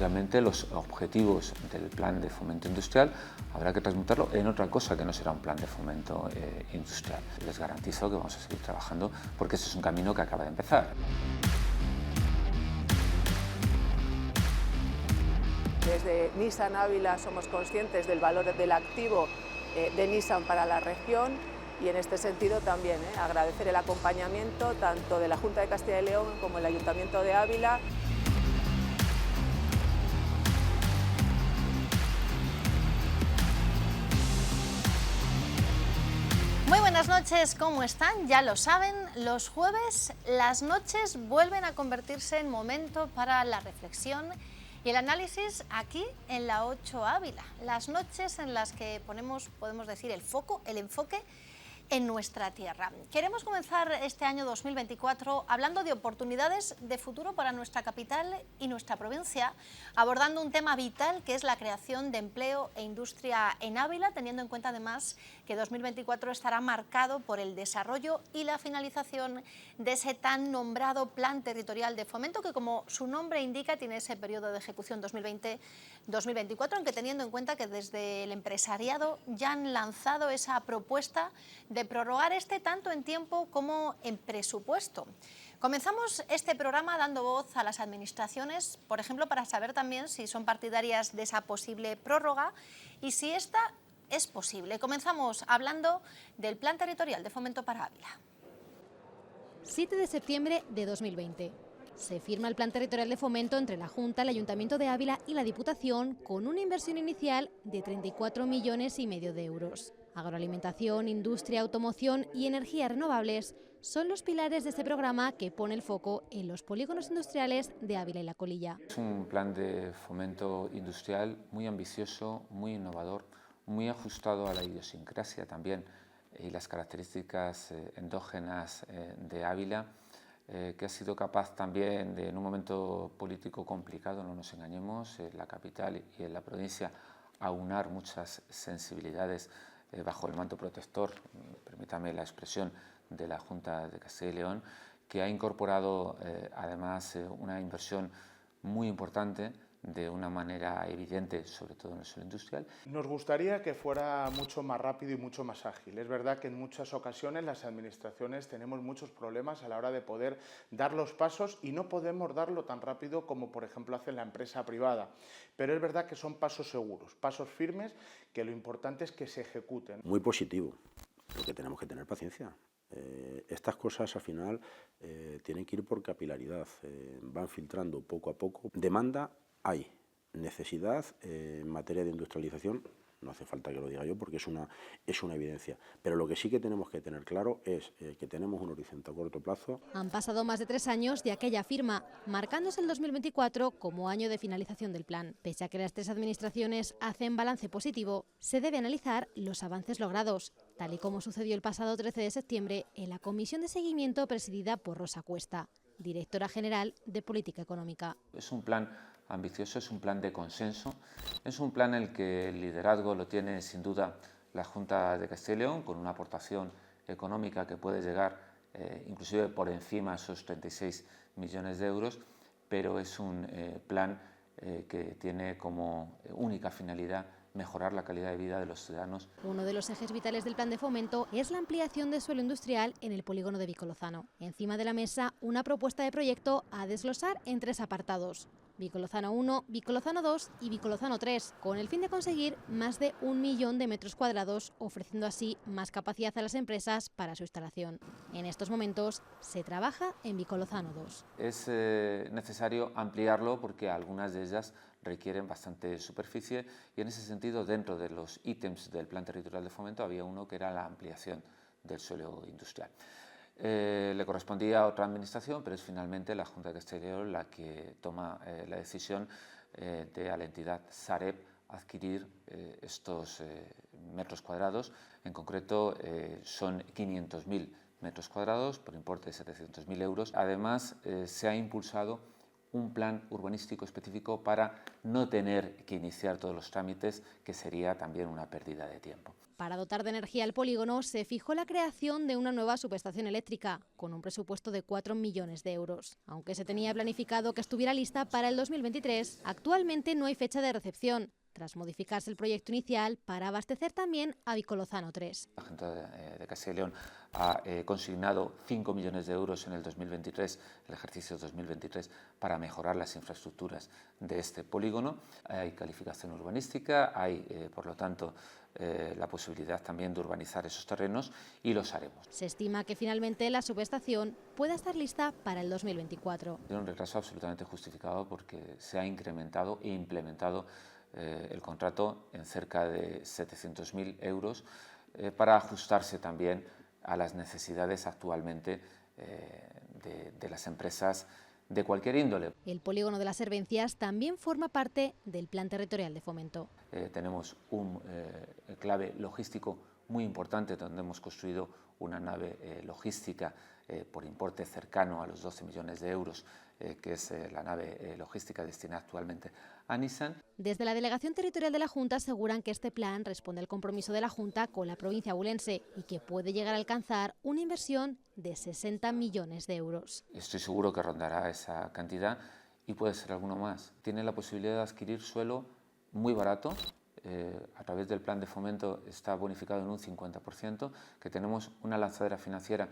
lógicamente los objetivos del plan de fomento industrial habrá que transmutarlo en otra cosa que no será un plan de fomento industrial. Les garantizo que vamos a seguir trabajando porque ese es un camino que acaba de empezar. Desde Nissan Ávila somos conscientes del valor del activo de Nissan para la región y en este sentido también agradecer el acompañamiento tanto de la Junta de Castilla y León como el Ayuntamiento de Ávila. Muy buenas noches, ¿cómo están? Ya lo saben, los jueves las noches vuelven a convertirse en momento para la reflexión y el análisis aquí en la 8 Ávila. Las noches en las que ponemos, podemos decir, el foco, el enfoque en nuestra tierra. Queremos comenzar este año 2024 hablando de oportunidades de futuro para nuestra capital y nuestra provincia, abordando un tema vital que es la creación de empleo e industria en Ávila, teniendo en cuenta además que 2024 estará marcado por el desarrollo y la finalización de ese tan nombrado Plan Territorial de Fomento que, como su nombre indica, tiene ese periodo de ejecución 2020-2024, aunque teniendo en cuenta que desde el empresariado ya han lanzado esa propuesta de prorrogar tanto en tiempo como en presupuesto. Comenzamos este programa dando voz a las administraciones, por ejemplo, para saber también si son partidarias de esa posible prórroga y si esta es posible. Comenzamos hablando del Plan Territorial de Fomento para Ávila. 7 de septiembre de 2020. Se firma el Plan Territorial de Fomento entre la Junta, el Ayuntamiento de Ávila y la Diputación con una inversión inicial de 34,5 millones de euros. Agroalimentación, industria, automoción y energías renovables son los pilares de este programa que pone el foco en los polígonos industriales de Ávila y La Colilla. Es un plan de fomento industrial muy ambicioso, muy innovador, muy ajustado a la idiosincrasia también y las características endógenas de Ávila, que ha sido capaz también de, en un momento político complicado, no nos engañemos, en la capital y en la provincia, aunar muchas sensibilidades bajo el manto protector, permítame la expresión, de la Junta de Castilla y León, que ha incorporado además una inversión muy importante de una manera evidente, sobre todo en el suelo industrial. Nos gustaría que fuera mucho más rápido y mucho más ágil. Es verdad que en muchas ocasiones las administraciones tenemos muchos problemas a la hora de poder dar los pasos y no podemos darlo tan rápido como por ejemplo hace la empresa privada. Pero es verdad que son pasos seguros, pasos firmes, que lo importante es que se ejecuten. Muy positivo, porque tenemos que tener paciencia. Estas cosas al final tienen que ir por capilaridad, van filtrando poco a poco. Demanda hay, necesidad en materia de industrialización, no hace falta que lo diga yo porque es una evidencia, pero lo que sí que tenemos que tener claro es que tenemos un horizonte a corto plazo. Han pasado más de 3 años de aquella firma, marcándose el 2024 como año de finalización del plan. Pese a que las 3 administraciones hacen balance positivo, se debe analizar los avances logrados, tal y como sucedió el pasado 13 de septiembre en la comisión de seguimiento presidida por Rosa Cuesta, directora general de Política Económica. Es un plan ambicioso, es un plan de consenso, es un plan en el que el liderazgo lo tiene sin duda la Junta de Castilla y León, con una aportación económica que puede llegar inclusive por encima de esos 36 millones de euros, pero es un plan que tiene como única finalidad mejorar la calidad de vida de los ciudadanos. Uno de los ejes vitales del plan de fomento es la ampliación de suelo industrial en el polígono de Vicolozano. Encima de la mesa, una propuesta de proyecto a desglosar en 3 apartados: Vicolozano 1, Vicolozano 2 y Vicolozano 3, con el fin de conseguir más de 1 millón de metros cuadrados, ofreciendo así más capacidad a las empresas para su instalación. En estos momentos se trabaja en Vicolozano 2. Es necesario ampliarlo porque algunas de ellas requieren bastante superficie y en ese sentido, dentro de los ítems del Plan Territorial de Fomento había uno que era la ampliación del suelo industrial. Le correspondía a otra administración, pero es finalmente la Junta de Castilla y León la que toma la decisión de a la entidad Sareb adquirir estos metros cuadrados. En concreto son 500.000 metros cuadrados por importe de 700.000 euros. Además se ha impulsado un plan urbanístico específico para no tener que iniciar todos los trámites, que sería también una pérdida de tiempo. Para dotar de energía el polígono se fijó la creación de una nueva subestación eléctrica, con un presupuesto de 4 millones de euros. Aunque se tenía planificado que estuviera lista para el 2023, actualmente no hay fecha de recepción, tras modificarse el proyecto inicial para abastecer también a Vicolozano 3. La Junta de Castilla y León ha consignado 5 millones de euros en el 2023, el ejercicio 2023, para mejorar las infraestructuras de este polígono. Hay calificación urbanística, hay, por lo tanto, la posibilidad también de urbanizar esos terrenos y los haremos. Se estima que finalmente la subestación pueda estar lista para el 2024. Tiene un retraso absolutamente justificado porque se ha incrementado e implementado el contrato en cerca de 700.000 euros para ajustarse también a las necesidades actualmente de las empresas de cualquier índole. El polígono de las Hervencias también forma parte del Plan Territorial de Fomento. Tenemos un clave logístico muy importante donde hemos construido una nave logística por importe cercano a los 12 millones de euros, que es la nave logística destinada actualmente a Nissan. Desde la Delegación Territorial de la Junta aseguran que este plan responde al compromiso de la Junta con la provincia abulense y que puede llegar a alcanzar una inversión de 60 millones de euros. Estoy seguro que rondará esa cantidad y puede ser alguno más. Tiene la posibilidad de adquirir suelo muy barato. A través del plan de fomento está bonificado en un 50%, que tenemos una lanzadera financiera,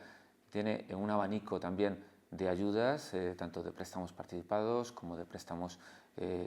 tiene un abanico también de ayudas, tanto de préstamos participados como de préstamos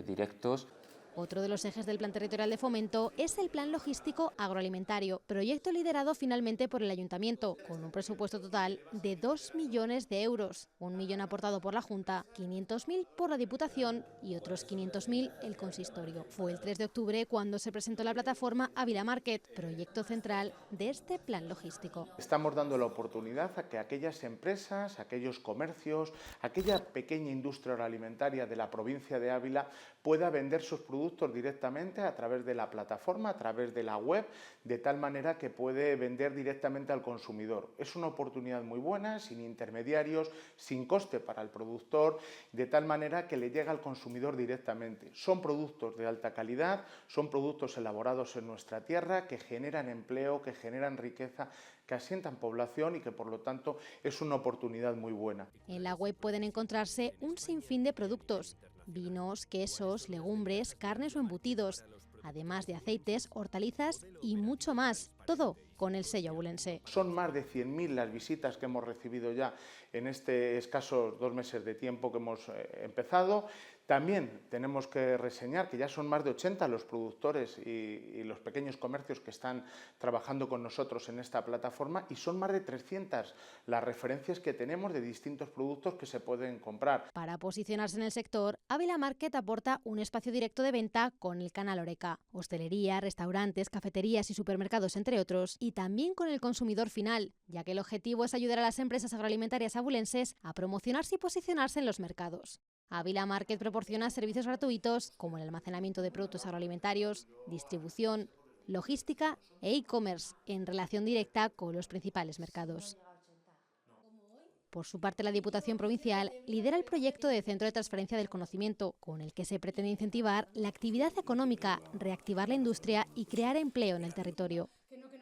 directos. Otro de los ejes del Plan Territorial de Fomento es el Plan Logístico Agroalimentario, proyecto liderado finalmente por el Ayuntamiento, con un presupuesto total de 2 millones de euros, 1 millón aportado por la Junta, 500.000 por la Diputación y otros 500.000 el Consistorio. Fue el 3 de octubre cuando se presentó la plataforma Ávila Market, proyecto central de este plan logístico. Estamos dando la oportunidad a que aquellas empresas, aquellos comercios, aquella pequeña industria agroalimentaria de la provincia de Ávila pueda vender sus productos directamente a través de la plataforma, a través de la web, de tal manera que puede vender directamente al consumidor. Es una oportunidad muy buena, sin intermediarios, sin coste para el productor, de tal manera que le llega al consumidor directamente. Son productos de alta calidad, son productos elaborados en nuestra tierra, que generan empleo, que generan riqueza, que asientan población y que por lo tanto es una oportunidad muy buena. En la web pueden encontrarse un sinfín de productos: vinos, quesos, legumbres, carnes o embutidos, además de aceites, hortalizas y mucho más, todo con el sello abulense. Son más de 100.000 las visitas que hemos recibido ya en este escasos 2 meses de tiempo que hemos empezado. También tenemos que reseñar que ya son más de 80 los productores y los pequeños comercios que están trabajando con nosotros en esta plataforma y son más de 300 las referencias que tenemos de distintos productos que se pueden comprar. Para posicionarse en el sector, Ávila Market aporta un espacio directo de venta con el canal Horeca, hostelería, restaurantes, cafeterías y supermercados, entre otros, y también con el consumidor final, ya que el objetivo es ayudar a las empresas agroalimentarias abulenses a promocionarse y posicionarse en los mercados. Ávila Market proporciona servicios gratuitos como el almacenamiento de productos agroalimentarios, distribución, logística e e-commerce en relación directa con los principales mercados. Por su parte, la Diputación Provincial lidera el proyecto de Centro de Transferencia del Conocimiento, con el que se pretende incentivar la actividad económica, reactivar la industria y crear empleo en el territorio.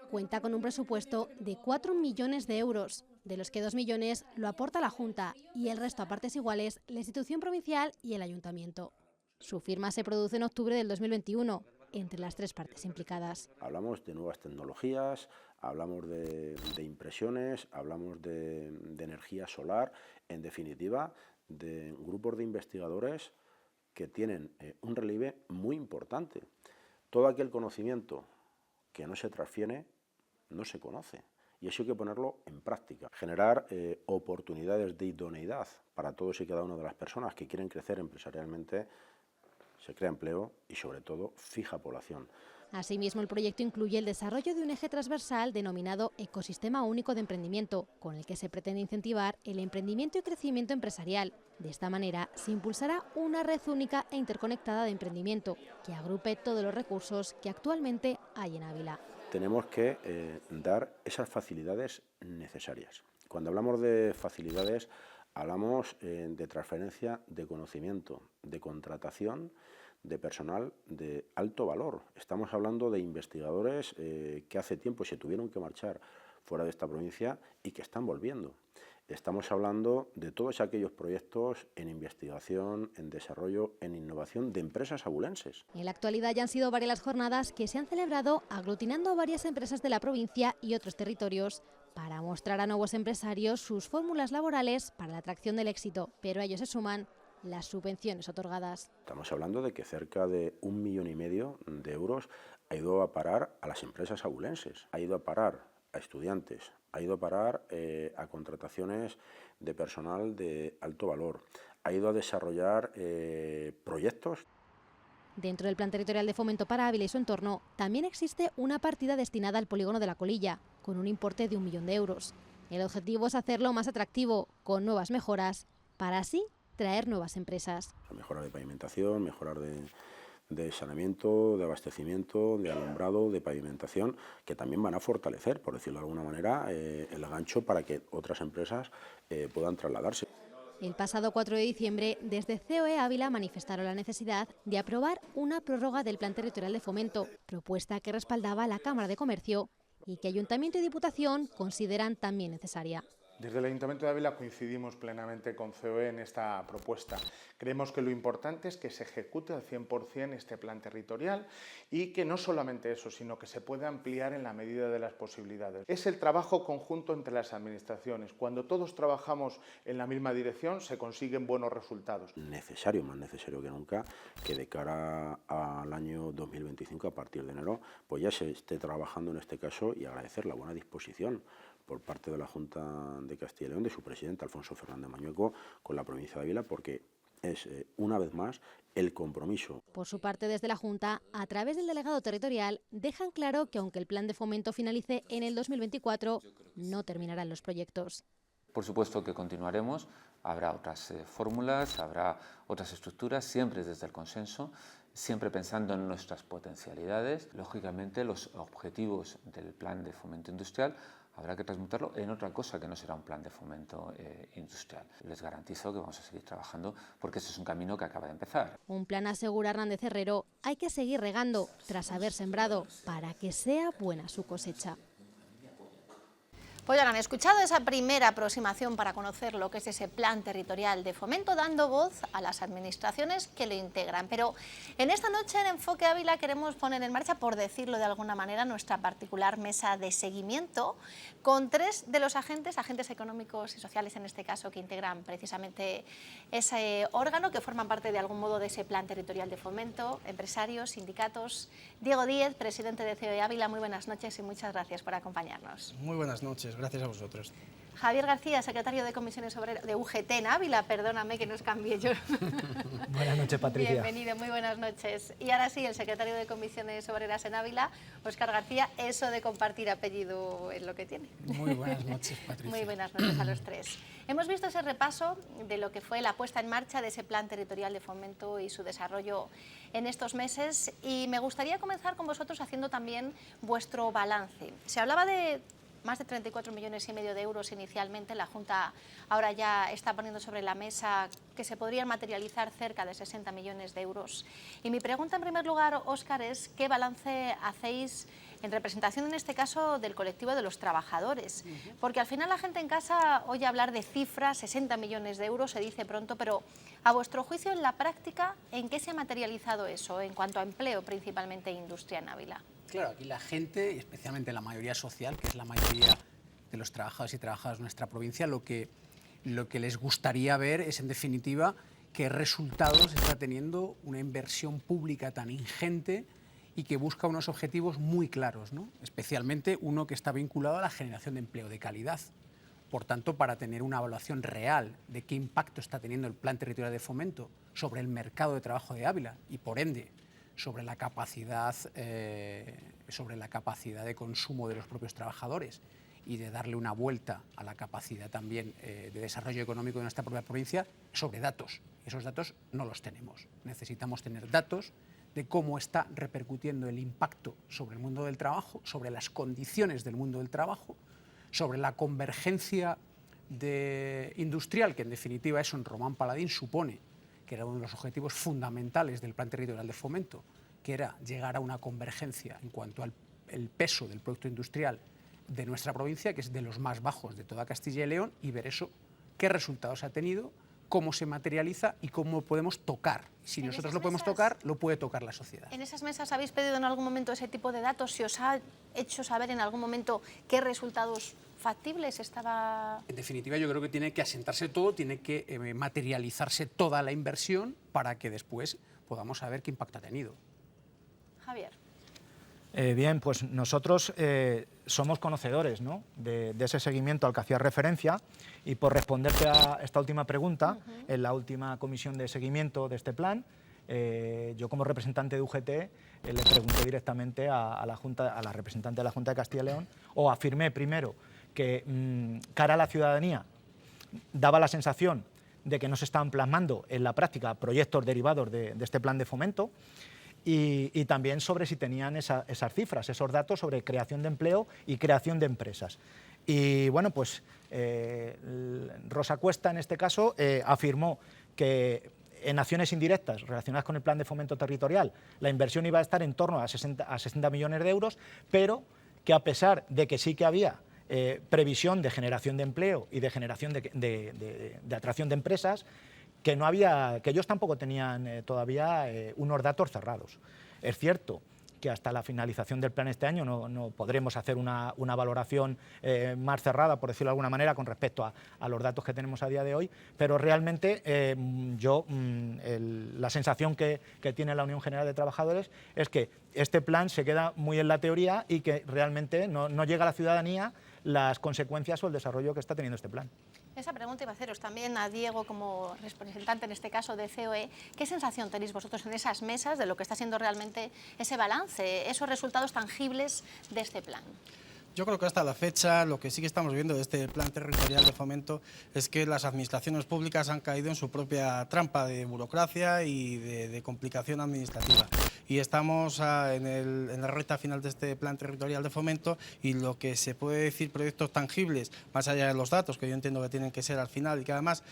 Cuenta con un presupuesto de 4 millones de euros, de los que 2 millones lo aporta la Junta y el resto a partes iguales la institución provincial y el Ayuntamiento. Su firma se produce en octubre del 2021, entre las 3 partes implicadas. Hablamos de nuevas tecnologías, hablamos de impresiones, hablamos de energía solar, en definitiva, de grupos de investigadores que tienen un relieve muy importante. Todo aquel conocimiento que no se transfiere no se conoce. Y eso hay que ponerlo en práctica. Generar oportunidades de idoneidad para todos y cada una de las personas que quieren crecer empresarialmente, se crea empleo y sobre todo fija población. Asimismo, el proyecto incluye el desarrollo de un eje transversal denominado Ecosistema Único de Emprendimiento, con el que se pretende incentivar el emprendimiento y crecimiento empresarial. De esta manera, se impulsará una red única e interconectada de emprendimiento que agrupe todos los recursos que actualmente hay en Ávila. Tenemos que dar esas facilidades necesarias. Cuando hablamos de facilidades, Hablamos de transferencia de conocimiento, de contratación de personal de alto valor. Estamos hablando de investigadores que hace tiempo se tuvieron que marchar fuera de esta provincia y que están volviendo. Estamos hablando de todos aquellos proyectos en investigación, en desarrollo, en innovación de empresas abulenses. En la actualidad ya han sido varias las jornadas que se han celebrado aglutinando a varias empresas de la provincia y otros territorios para mostrar a nuevos empresarios sus fórmulas laborales para la atracción del éxito, pero a ello se suman las subvenciones otorgadas. Estamos hablando de que cerca de 1,5 millones de euros ha ido a parar a las empresas abulenses, ha ido a parar a estudiantes, ha ido a parar a contrataciones de personal de alto valor, ha ido a desarrollar proyectos. Dentro del Plan Territorial de Fomento para Ávila y su entorno también existe una partida destinada al polígono de la Colilla, con un importe de 1 millón de euros. El objetivo es hacerlo más atractivo, con nuevas mejoras, para así traer nuevas empresas. Mejorar de pavimentación, mejorar de saneamiento, de abastecimiento, de alumbrado, de pavimentación, que también van a fortalecer, por decirlo de alguna manera, el gancho para que otras empresas puedan trasladarse. El pasado 4 de diciembre, desde COE Ávila manifestaron la necesidad de aprobar una prórroga del Plan Territorial de Fomento, propuesta que respaldaba la Cámara de Comercio y que Ayuntamiento y Diputación consideran también necesaria. Desde el Ayuntamiento de Ávila coincidimos plenamente con COE en esta propuesta. Creemos que lo importante es que se ejecute al 100% este plan territorial y que no solamente eso, sino que se pueda ampliar en la medida de las posibilidades. Es el trabajo conjunto entre las administraciones. Cuando todos trabajamos en la misma dirección se consiguen buenos resultados. Necesario, más necesario que nunca, que de cara al año 2025, a partir de enero, pues ya se esté trabajando en este caso, y agradecer la buena disposición por parte de la Junta de Castilla y León, de su presidente Alfonso Fernández Mañueco, con la provincia de Ávila, porque es, una vez más, el compromiso. Por su parte, desde la Junta, a través del delegado territorial, dejan claro que aunque el plan de fomento finalice en el 2024, no terminarán los proyectos. Por supuesto que continuaremos, habrá otras fórmulas, habrá otras estructuras, siempre desde el consenso, siempre pensando en nuestras potencialidades. Lógicamente, los objetivos del plan de fomento industrial habrá que transmutarlo en otra cosa que no será un plan de fomento industrial. Les garantizo que vamos a seguir trabajando porque ese es un camino que acaba de empezar. Un plan, asegura Hernández Herrero, hay que seguir regando tras haber sembrado para que sea buena su cosecha. Pues ya han escuchado esa primera aproximación para conocer lo que es ese plan territorial de fomento, dando voz a las administraciones que lo integran. Pero en esta noche en Enfoque Ávila queremos poner en marcha, por decirlo de alguna manera, nuestra particular mesa de seguimiento con 3 de los agentes económicos y sociales, en este caso, que integran precisamente ese órgano, que forman parte de algún modo de ese plan territorial de fomento, empresarios, sindicatos. Diego Díez, presidente de COE Ávila, muy buenas noches y muchas gracias por acompañarnos. Muy buenas noches, gracias a vosotros. Javier García, secretario de Comisiones Obreras de UGT en Ávila, perdóname que nos cambié yo. Buenas noches, Patricia. Bienvenido, muy buenas noches. Y ahora sí, el secretario de Comisiones Obreras en Ávila, Óscar García, eso de compartir apellido es lo que tiene. Muy buenas noches, Patricia. Muy buenas noches a los 3. Hemos visto ese repaso de lo que fue la puesta en marcha de ese plan territorial de fomento y su desarrollo en estos meses, y me gustaría comenzar con vosotros haciendo también vuestro balance. Se hablaba de más de 34,5 millones de euros inicialmente. La Junta ahora ya está poniendo sobre la mesa que se podrían materializar cerca de 60 millones de euros. Y mi pregunta, en primer lugar, Óscar, es ¿qué balance hacéis en representación, en este caso, del colectivo de los trabajadores? Porque al final la gente en casa oye hablar de cifras, 60 millones de euros, se dice pronto, pero a vuestro juicio, en la práctica, ¿en qué se ha materializado eso en cuanto a empleo, principalmente industria en Ávila? Claro, aquí la gente, y especialmente la mayoría social, que es la mayoría de los trabajadores y trabajadoras de nuestra provincia, lo que les gustaría ver es, en definitiva, qué resultados está teniendo una inversión pública tan ingente y que busca unos objetivos muy claros, ¿no? Especialmente uno que está vinculado a la generación de empleo de calidad. Por tanto, para tener una evaluación real de qué impacto está teniendo el Plan Territorial de Fomento sobre el mercado de trabajo de Ávila y, por ende, sobre la capacidad de consumo de los propios trabajadores y de darle una vuelta a la capacidad también de desarrollo económico de nuestra propia provincia, sobre datos. Esos datos no los tenemos. Necesitamos tener datos de cómo está repercutiendo el impacto sobre el mundo del trabajo, sobre las condiciones del mundo del trabajo, sobre la convergencia industrial, que en definitiva eso en Román Paladín supone que era uno de los objetivos fundamentales del Plan Territorial de Fomento, que era llegar a una convergencia en cuanto al peso del producto industrial de nuestra provincia, que es de los más bajos de toda Castilla y León, y ver eso, qué resultados ha tenido, cómo se materializa y cómo podemos tocar. Si nosotros lo podemos tocar, lo puede tocar la sociedad. ¿En esas mesas habéis pedido en algún momento ese tipo de datos? ¿Se os ha hecho saber en algún momento qué resultados factibles estaba? En definitiva, yo creo que tiene que asentarse todo, tiene que materializarse toda la inversión para que después podamos saber qué impacto ha tenido. Javier. Bien, pues nosotros somos conocedores, ¿no?, de ese seguimiento al que hacía referencia, y por responderte a esta última pregunta, en la última comisión de seguimiento de este plan, yo como representante de UGT le pregunté directamente a la representante de la Junta de Castilla y León, o afirmé primero que cara a la ciudadanía daba la sensación de que no se estaban plasmando en la práctica proyectos derivados de este plan de fomento, y también sobre si tenían esas cifras, esos datos sobre creación de empleo y creación de empresas. Y bueno, pues Rosa Cuesta en este caso afirmó que en acciones indirectas relacionadas con el plan de fomento territorial la inversión iba a estar en torno a 60 millones de euros, pero que a pesar de que sí que había previsión de generación de empleo y de generación de atracción de empresas, que ellos tampoco tenían todavía unos datos cerrados. Es cierto que hasta la finalización del plan este año no podremos hacer una valoración más cerrada, por decirlo de alguna manera, con respecto a los datos que tenemos a día de hoy, pero realmente la sensación que tiene la Unión General de Trabajadores es que este plan se queda muy en la teoría y que realmente no llega a la ciudadanía las consecuencias o el desarrollo que está teniendo este plan. Esa pregunta iba a haceros también a Diego como representante en este caso de COE. ¿Qué sensación tenéis vosotros en esas mesas de lo que está siendo realmente ese balance, esos resultados tangibles de este plan? Yo creo que hasta la fecha lo que sí que estamos viendo de este plan territorial de fomento es que las administraciones públicas han caído en su propia trampa de burocracia y de complicación administrativa. Y estamos en la recta final de este plan territorial de fomento, y lo que se puede decir proyectos tangibles, más allá de los datos, que yo entiendo que tienen que ser al final y que además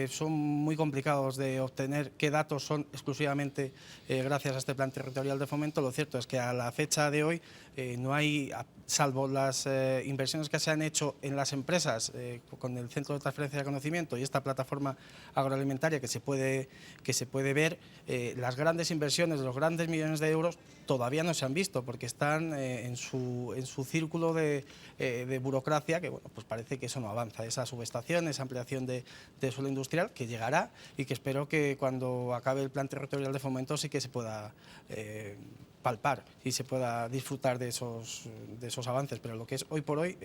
son muy complicados de obtener, qué datos son exclusivamente gracias a este plan territorial de fomento. Lo cierto es que a la fecha de hoy no hay, salvo las inversiones que se han hecho en las empresas con el Centro de Transferencia de Conocimiento y esta plataforma agroalimentaria que se puede ver, las grandes inversiones de los grandes millones de euros todavía no se han visto, porque están en su círculo de burocracia, que bueno, pues parece que eso no avanza, esa subestación, esa ampliación de suelo industrial que llegará, y que espero que cuando acabe el plan territorial de fomento sí que se pueda palpar y se pueda disfrutar de esos avances, pero lo que es hoy por hoy,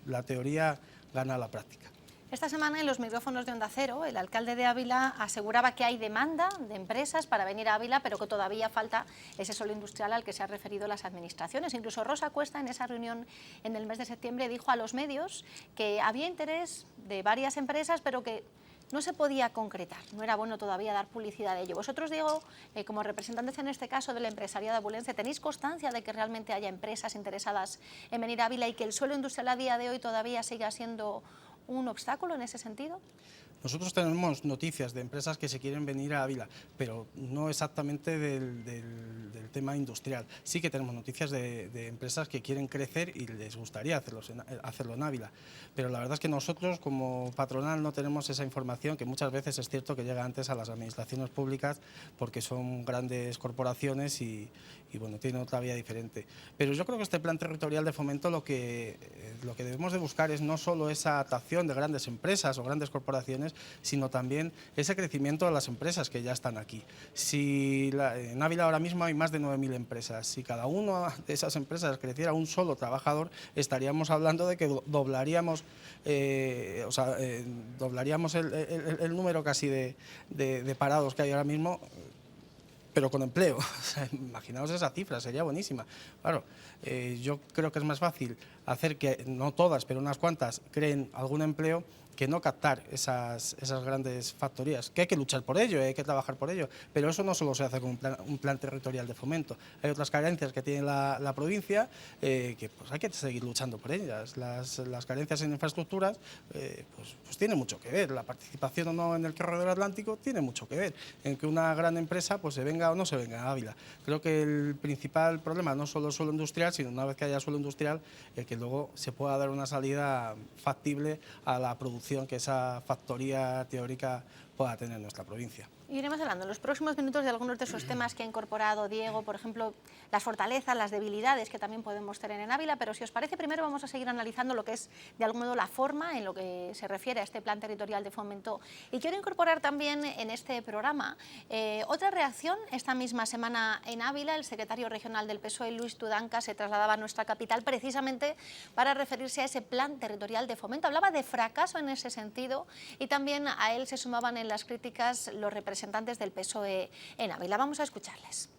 la teoría gana la práctica. Esta semana en los micrófonos de Onda Cero, el alcalde de Ávila aseguraba que hay demanda de empresas para venir a Ávila, pero que todavía falta ese suelo industrial al que se han referido las administraciones. Incluso Rosa Cuesta, en esa reunión en el mes de septiembre, dijo a los medios que había interés de varias empresas, pero que no se podía concretar, no era bueno todavía dar publicidad de ello. Vosotros, Diego, como representantes en este caso del empresariado abulense, ¿tenéis constancia de que realmente haya empresas interesadas en venir a Ávila y que el suelo industrial a día de hoy todavía siga siendo un obstáculo en ese sentido? Nosotros tenemos noticias de empresas que se quieren venir a Ávila, pero no exactamente del tema industrial. Sí que tenemos noticias de empresas que quieren crecer y les gustaría hacerlo en Ávila. Pero la verdad es que nosotros como patronal no tenemos esa información, que muchas veces es cierto que llega antes a las administraciones públicas porque son grandes corporaciones y bueno, tienen otra vía diferente. Pero yo creo que este plan territorial de fomento lo que debemos de buscar es no solo esa atracción de grandes empresas o grandes corporaciones, sino también ese crecimiento de las empresas que ya están aquí. En Ávila ahora mismo hay más de 9.000 empresas. Si cada una de esas empresas creciera un solo trabajador, estaríamos hablando de que doblaríamos el número casi de parados que hay ahora mismo, pero con empleo. O sea, imaginaos esa cifra, sería buenísima. Claro, Yo creo que es más fácil hacer que, no todas, pero unas cuantas, creen algún empleo, que no captar esas grandes factorías, que hay que luchar por ello, hay que trabajar por ello, pero eso no solo se hace con un plan territorial de fomento. Hay otras carencias que tiene la provincia que pues hay que seguir luchando por ellas. Las carencias en infraestructuras pues tiene mucho que ver. La participación o no en el corredor atlántico tiene mucho que ver en que una gran empresa pues se venga o no se venga a Ávila. Creo que el principal problema no solo es suelo industrial, sino una vez que haya suelo industrial, que luego se pueda dar una salida factible a la producción que esa factoría teórica pueda tener en nuestra provincia. Iremos hablando en los próximos minutos de algunos de esos temas que ha incorporado Diego, por ejemplo, las fortalezas, las debilidades que también podemos tener en Ávila, pero si os parece, primero vamos a seguir analizando lo que es, de algún modo, la forma en lo que se refiere a este plan territorial de fomento. Y quiero incorporar también en este programa otra reacción. Esta misma semana en Ávila, el secretario regional del PSOE, Luis Tudanca, se trasladaba a nuestra capital precisamente para referirse a ese plan territorial de fomento. Hablaba de fracaso en ese sentido y también a él se sumaban en las críticas los representantes del PSOE en Ávila. Vamos a escucharles.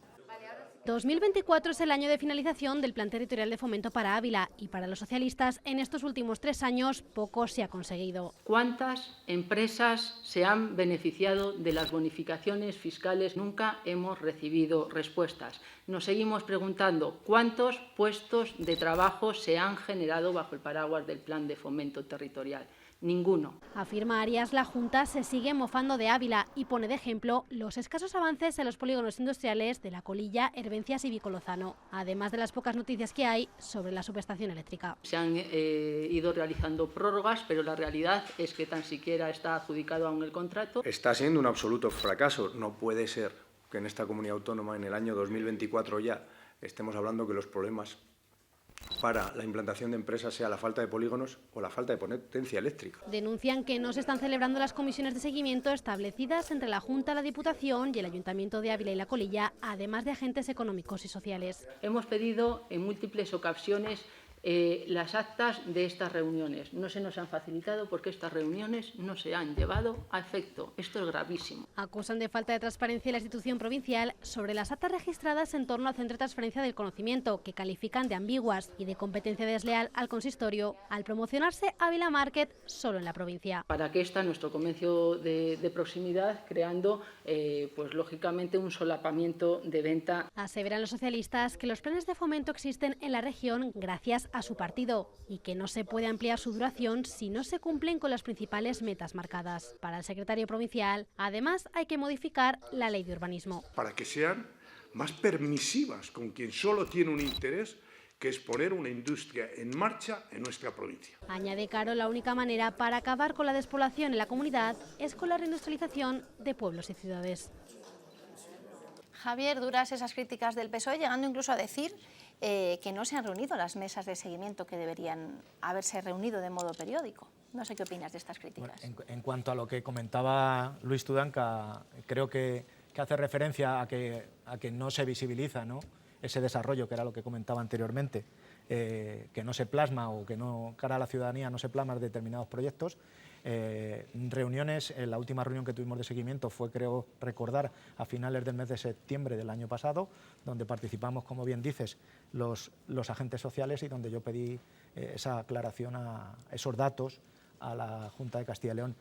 2024 es el año de finalización del Plan Territorial de Fomento para Ávila y para los socialistas en estos últimos 3 años poco se ha conseguido. ¿Cuántas empresas se han beneficiado de las bonificaciones fiscales? Nunca hemos recibido respuestas. Nos seguimos preguntando cuántos puestos de trabajo se han generado bajo el paraguas del Plan de Fomento Territorial. Ninguno. Afirma Arias, la Junta se sigue mofando de Ávila y pone de ejemplo los escasos avances en los polígonos industriales de La Colilla, Herbencias y Vicolozano, además de las pocas noticias que hay sobre la subestación eléctrica. Se han ido realizando prórrogas, pero la realidad es que tan siquiera está adjudicado aún el contrato. Está siendo un absoluto fracaso. No puede ser que en esta comunidad autónoma, en el año 2024 ya, estemos hablando que los problemas para la implantación de empresas sea la falta de polígonos o la falta de potencia eléctrica. Denuncian que no se están celebrando las comisiones de seguimiento establecidas entre la Junta, la Diputación y el Ayuntamiento de Ávila y La Colilla, además de agentes económicos y sociales. Hemos pedido en múltiples ocasiones las actas de estas reuniones. No se nos han facilitado porque estas reuniones no se han llevado a efecto. Esto es gravísimo. Acusan de falta de transparencia la institución provincial sobre las actas registradas en torno al Centro de Transferencia del Conocimiento, que califican de ambiguas y de competencia desleal al consistorio al promocionarse Ávila Market solo en la provincia. Para que está nuestro comercio de proximidad, creando, pues lógicamente, un solapamiento de venta. Aseveran los socialistas que los planes de fomento existen en la región gracias a su partido y que no se puede ampliar su duración si no se cumplen con las principales metas marcadas. Para el secretario provincial, además, hay que modificar la ley de urbanismo. Para que sean más permisivas con quien solo tiene un interés, que es poner una industria en marcha en nuestra provincia. Añade Caro, la única manera para acabar con la despoblación en la comunidad es con la reindustrialización de pueblos y ciudades. Javier, duras esas críticas del PSOE, llegando incluso a decir que no se han reunido las mesas de seguimiento que deberían haberse reunido de modo periódico. No sé qué opinas de estas críticas. Bueno, en cuanto a lo que comentaba Luis Tudanca, creo que hace referencia a que no se visibiliza, ¿no?, ese desarrollo, que era lo que comentaba anteriormente, que no se plasma o que no, cara a la ciudadanía, no se plasman determinados proyectos. Reuniones, la última reunión que tuvimos de seguimiento fue, creo recordar, a finales del mes de septiembre del año pasado, donde participamos, como bien dices, los agentes sociales y donde yo pedí esa aclaración a esos datos a la Junta de Castilla y León.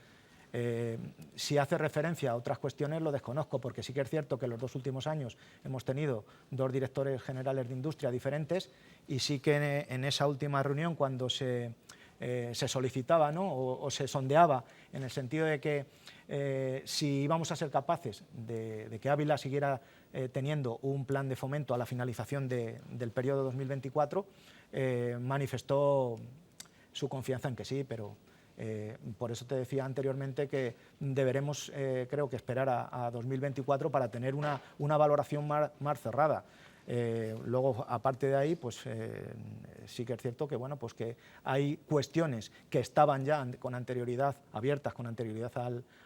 Si hace referencia a otras cuestiones lo desconozco, porque sí que es cierto que en los 2 últimos años hemos tenido 2 directores generales de industria diferentes y sí que en esa última reunión, cuando se solicitaba, ¿no?, o se sondeaba en el sentido de que si íbamos a ser capaces de que Ávila siguiera teniendo un plan de fomento a la finalización del periodo 2024, manifestó su confianza en que sí, pero por eso te decía anteriormente que deberemos, creo que esperar a 2024 para tener una valoración más cerrada. Luego, aparte de ahí, pues sí que es cierto que, bueno, pues que hay cuestiones que estaban ya con anterioridad, abiertas con anterioridad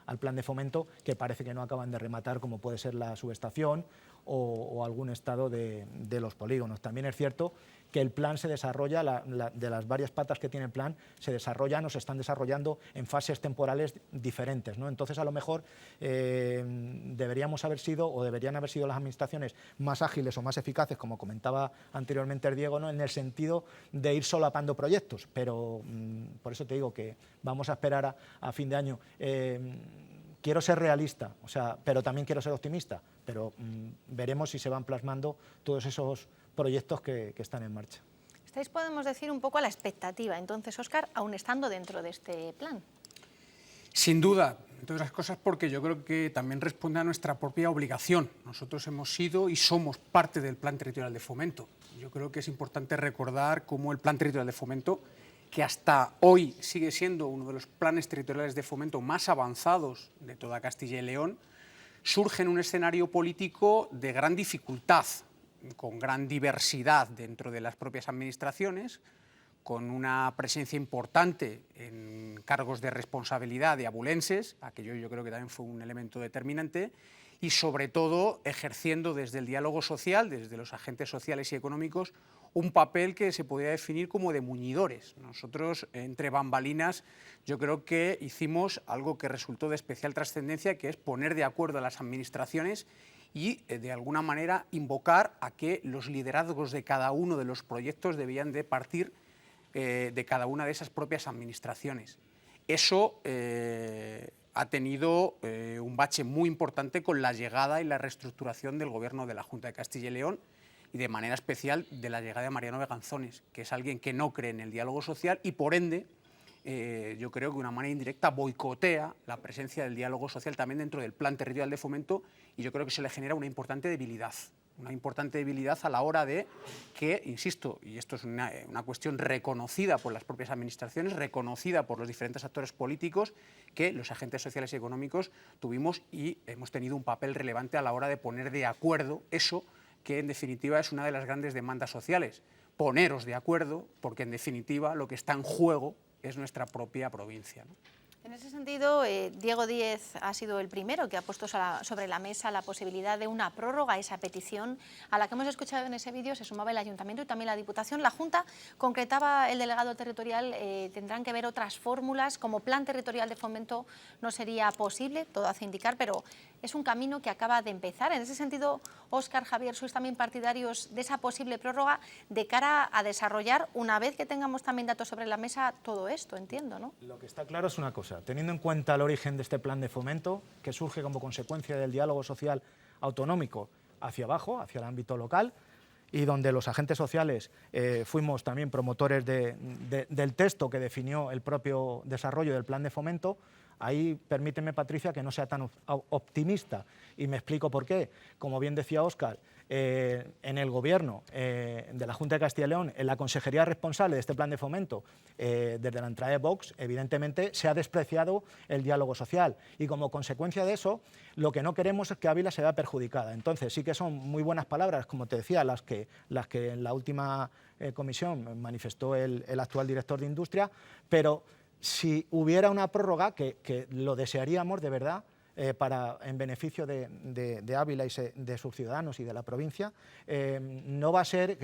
al plan de fomento, que parece que no acaban de rematar, como puede ser la subestación o algún estado de los polígonos. También es cierto que el plan se desarrolla, de las varias patas que tiene el plan, se desarrollan o se están desarrollando en fases temporales diferentes, ¿no? Entonces, a lo mejor deberíamos haber sido, o deberían haber sido las administraciones más ágiles o más eficaces, como comentaba anteriormente el Diego, ¿no? En el sentido de ir solapando proyectos, pero por eso te digo que vamos a esperar a fin de año. Quiero ser realista, pero también quiero ser optimista, pero veremos si se van plasmando todos esos proyectos que están en marcha. Estáis, podemos decir, un poco a la expectativa, entonces, Óscar, aún estando dentro de este plan. Sin duda, entre otras cosas porque yo creo que también responde a nuestra propia obligación. Nosotros hemos sido y somos parte del Plan Territorial de Fomento. Yo creo que es importante recordar cómo el Plan Territorial de Fomento, que hasta hoy sigue siendo uno de los planes territoriales de fomento más avanzados de toda Castilla y León, surge en un escenario político de gran dificultad, con gran diversidad dentro de las propias administraciones, con una presencia importante en cargos de responsabilidad de abulenses, aquello yo creo que también fue un elemento determinante, y sobre todo ejerciendo desde el diálogo social, desde los agentes sociales y económicos, un papel que se podría definir como de muñidores. Nosotros, entre bambalinas, yo creo que hicimos algo que resultó de especial trascendencia, que es poner de acuerdo a las administraciones y, de alguna manera, invocar a que los liderazgos de cada uno de los proyectos debían de partir de cada una de esas propias administraciones. Eso ha tenido un bache muy importante con la llegada y la reestructuración del Gobierno de la Junta de Castilla y León, y de manera especial de la llegada de Mariano Beganzones, que es alguien que no cree en el diálogo social y, por ende, yo creo que de una manera indirecta boicotea la presencia del diálogo social también dentro del Plan Territorial de Fomento, y yo creo que se le genera una importante debilidad a la hora de que, insisto, y esto es una cuestión reconocida por las propias administraciones, reconocida por los diferentes actores políticos, que los agentes sociales y económicos tuvimos y hemos tenido un papel relevante a la hora de poner de acuerdo eso que en definitiva es una de las grandes demandas sociales. Poneros de acuerdo, porque en definitiva lo que está en juego es nuestra propia provincia, ¿no? En ese sentido, Diego Díez ha sido el primero que ha puesto sobre la mesa la posibilidad de una prórroga a esa petición a la que hemos escuchado en ese vídeo. Se sumaba el Ayuntamiento y también la Diputación. La Junta concretaba el delegado territorial, tendrán que ver otras fórmulas. Como plan territorial de fomento no sería posible, todo hace indicar, pero es un camino que acaba de empezar. En ese sentido, Óscar, Javier, sois también partidarios de esa posible prórroga de cara a desarrollar, una vez que tengamos también datos sobre la mesa, todo esto, entiendo, ¿no? Lo que está claro es una cosa, teniendo en cuenta el origen de este plan de fomento, que surge como consecuencia del diálogo social autonómico hacia abajo, hacia el ámbito local, y donde los agentes sociales fuimos también promotores del texto que definió el propio desarrollo del plan de fomento. Ahí, permíteme, Patricia, que no sea tan optimista, y me explico por qué. Como bien decía Óscar, en el Gobierno de la Junta de Castilla y León, en la consejería responsable de este plan de fomento, desde la entrada de Vox, evidentemente se ha despreciado el diálogo social, y como consecuencia de eso, lo que no queremos es que Ávila se vea perjudicada. Entonces, sí que son muy buenas palabras, como te decía, las que en la última comisión manifestó el actual director de Industria, pero si hubiera una prórroga, que lo desearíamos de verdad, en beneficio de Ávila y de sus ciudadanos y de la provincia, no va a ser,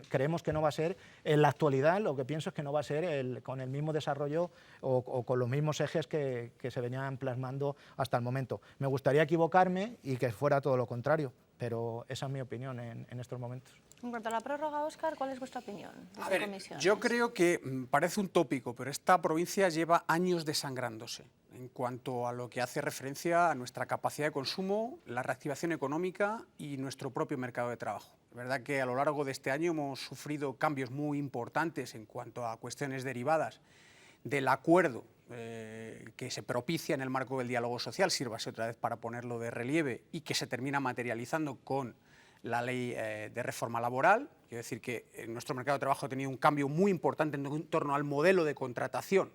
creemos que no va a ser en la actualidad, lo que pienso es que no va a ser con el mismo desarrollo o con los mismos ejes que se venían plasmando hasta el momento. Me gustaría equivocarme y que fuera todo lo contrario, pero esa es mi opinión en estos momentos. En cuanto a la prórroga, Óscar, ¿cuál es vuestra opinión? A ver, yo creo que parece un tópico, pero esta provincia lleva años desangrándose en cuanto a lo que hace referencia a nuestra capacidad de consumo, la reactivación económica y nuestro propio mercado de trabajo. Es verdad que a lo largo de este año hemos sufrido cambios muy importantes en cuanto a cuestiones derivadas del acuerdo que se propicia en el marco del diálogo social, sírvase otra vez para ponerlo de relieve, y que se termina materializando con la ley de reforma laboral. Quiero decir que nuestro mercado de trabajo ha tenido un cambio muy importante en torno al modelo de contratación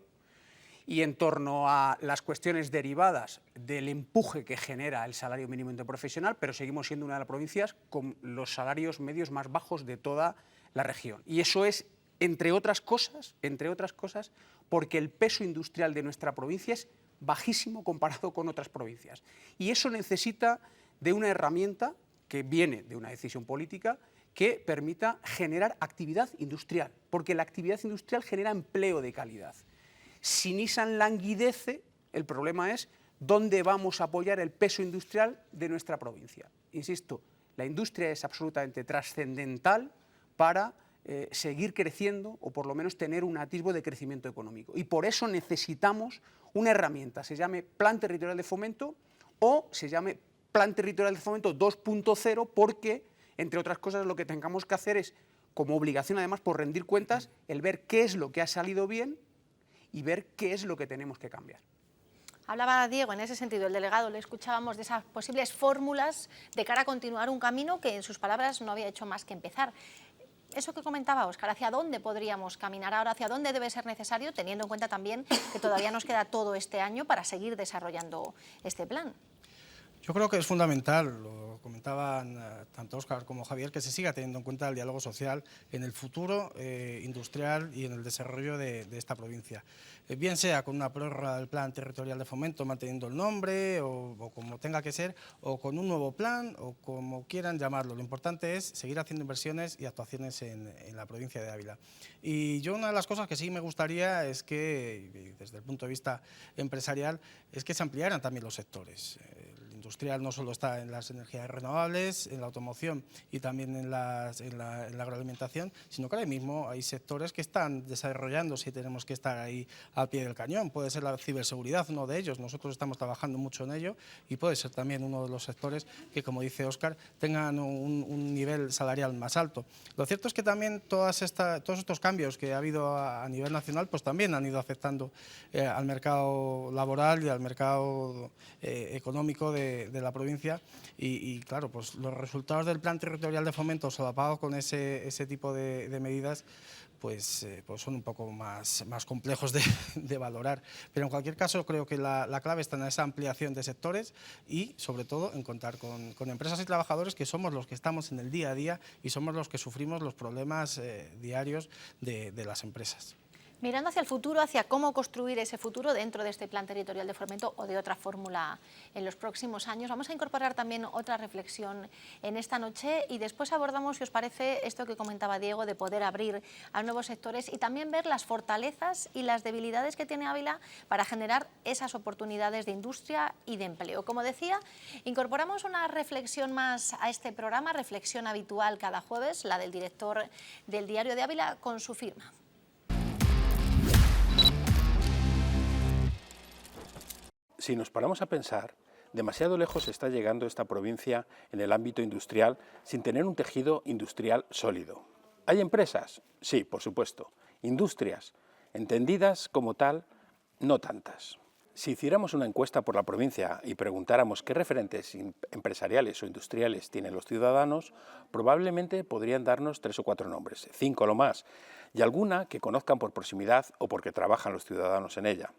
y en torno a las cuestiones derivadas del empuje que genera el salario mínimo interprofesional, pero seguimos siendo una de las provincias con los salarios medios más bajos de toda la región. Y eso es, entre otras cosas, porque el peso industrial de nuestra provincia es bajísimo comparado con otras provincias. Y eso necesita de una herramienta que viene de una decisión política que permita generar actividad industrial, porque la actividad industrial genera empleo de calidad. Si Nissan languidece, el problema es dónde vamos a apoyar el peso industrial de nuestra provincia. Insisto, la industria es absolutamente trascendental para seguir creciendo o por lo menos tener un atisbo de crecimiento económico. Y por eso necesitamos una herramienta, se llame Plan Territorial de Fomento o se llame Plan Territorial de Fomento 2.0, porque, entre otras cosas, lo que tengamos que hacer es, como obligación además por rendir cuentas, el ver qué es lo que ha salido bien y ver qué es lo que tenemos que cambiar. Hablaba Diego en ese sentido, el delegado, le escuchábamos de esas posibles fórmulas de cara a continuar un camino que en sus palabras no había hecho más que empezar. Eso que comentaba Óscar, ¿hacia dónde podríamos caminar ahora? ¿Hacia dónde debe ser necesario, teniendo en cuenta también que todavía nos queda todo este año para seguir desarrollando este plan? Yo creo que es fundamental, lo comentaban tanto Óscar como Javier, que se siga teniendo en cuenta el diálogo social en el futuro industrial y en el desarrollo de esta provincia. Bien sea con una prórroga del Plan Territorial de Fomento manteniendo el nombre o como tenga que ser, o con un nuevo plan o como quieran llamarlo. Lo importante es seguir haciendo inversiones y actuaciones en la provincia de Ávila. Y yo una de las cosas que sí me gustaría es que, desde el punto de vista empresarial, es que se ampliaran también los sectores. Industrial no solo está en las energías renovables, en la automoción y también en la agroalimentación, sino que ahora mismo hay sectores que están desarrollándose y tenemos que estar ahí al pie del cañón. Puede ser la ciberseguridad uno de ellos, nosotros estamos trabajando mucho en ello, y puede ser también uno de los sectores que, como dice Óscar, tengan un nivel salarial más alto. Lo cierto es que también todos estos cambios que ha habido a nivel nacional pues también han ido afectando al mercado laboral y al mercado económico de la provincia y claro, pues los resultados del Plan Territorial de Fomento solapados con ese tipo de medidas pues son un poco más complejos de valorar. Pero en cualquier caso creo que la clave está en esa ampliación de sectores y sobre todo en contar con empresas y trabajadores que somos los que estamos en el día a día y somos los que sufrimos los problemas diarios de las empresas. Mirando hacia el futuro, hacia cómo construir ese futuro dentro de este Plan Territorial de Fomento o de otra fórmula en los próximos años, vamos a incorporar también otra reflexión en esta noche y después abordamos, si os parece, esto que comentaba Diego, de poder abrir a nuevos sectores y también ver las fortalezas y las debilidades que tiene Ávila para generar esas oportunidades de industria y de empleo. Como decía, incorporamos una reflexión más a este programa, reflexión habitual cada jueves, la del director del Diario de Ávila con su firma. Si nos paramos a pensar, demasiado lejos está llegando esta provincia en el ámbito industrial sin tener un tejido industrial sólido. ¿Hay empresas? Sí, por supuesto. Industrias, entendidas como tal, no tantas. Si hiciéramos una encuesta por la provincia y preguntáramos qué referentes empresariales o industriales tienen los ciudadanos, probablemente podrían darnos 3 o 4 nombres, 5 lo más, y alguna que conozcan por proximidad o porque trabajan los ciudadanos en ella.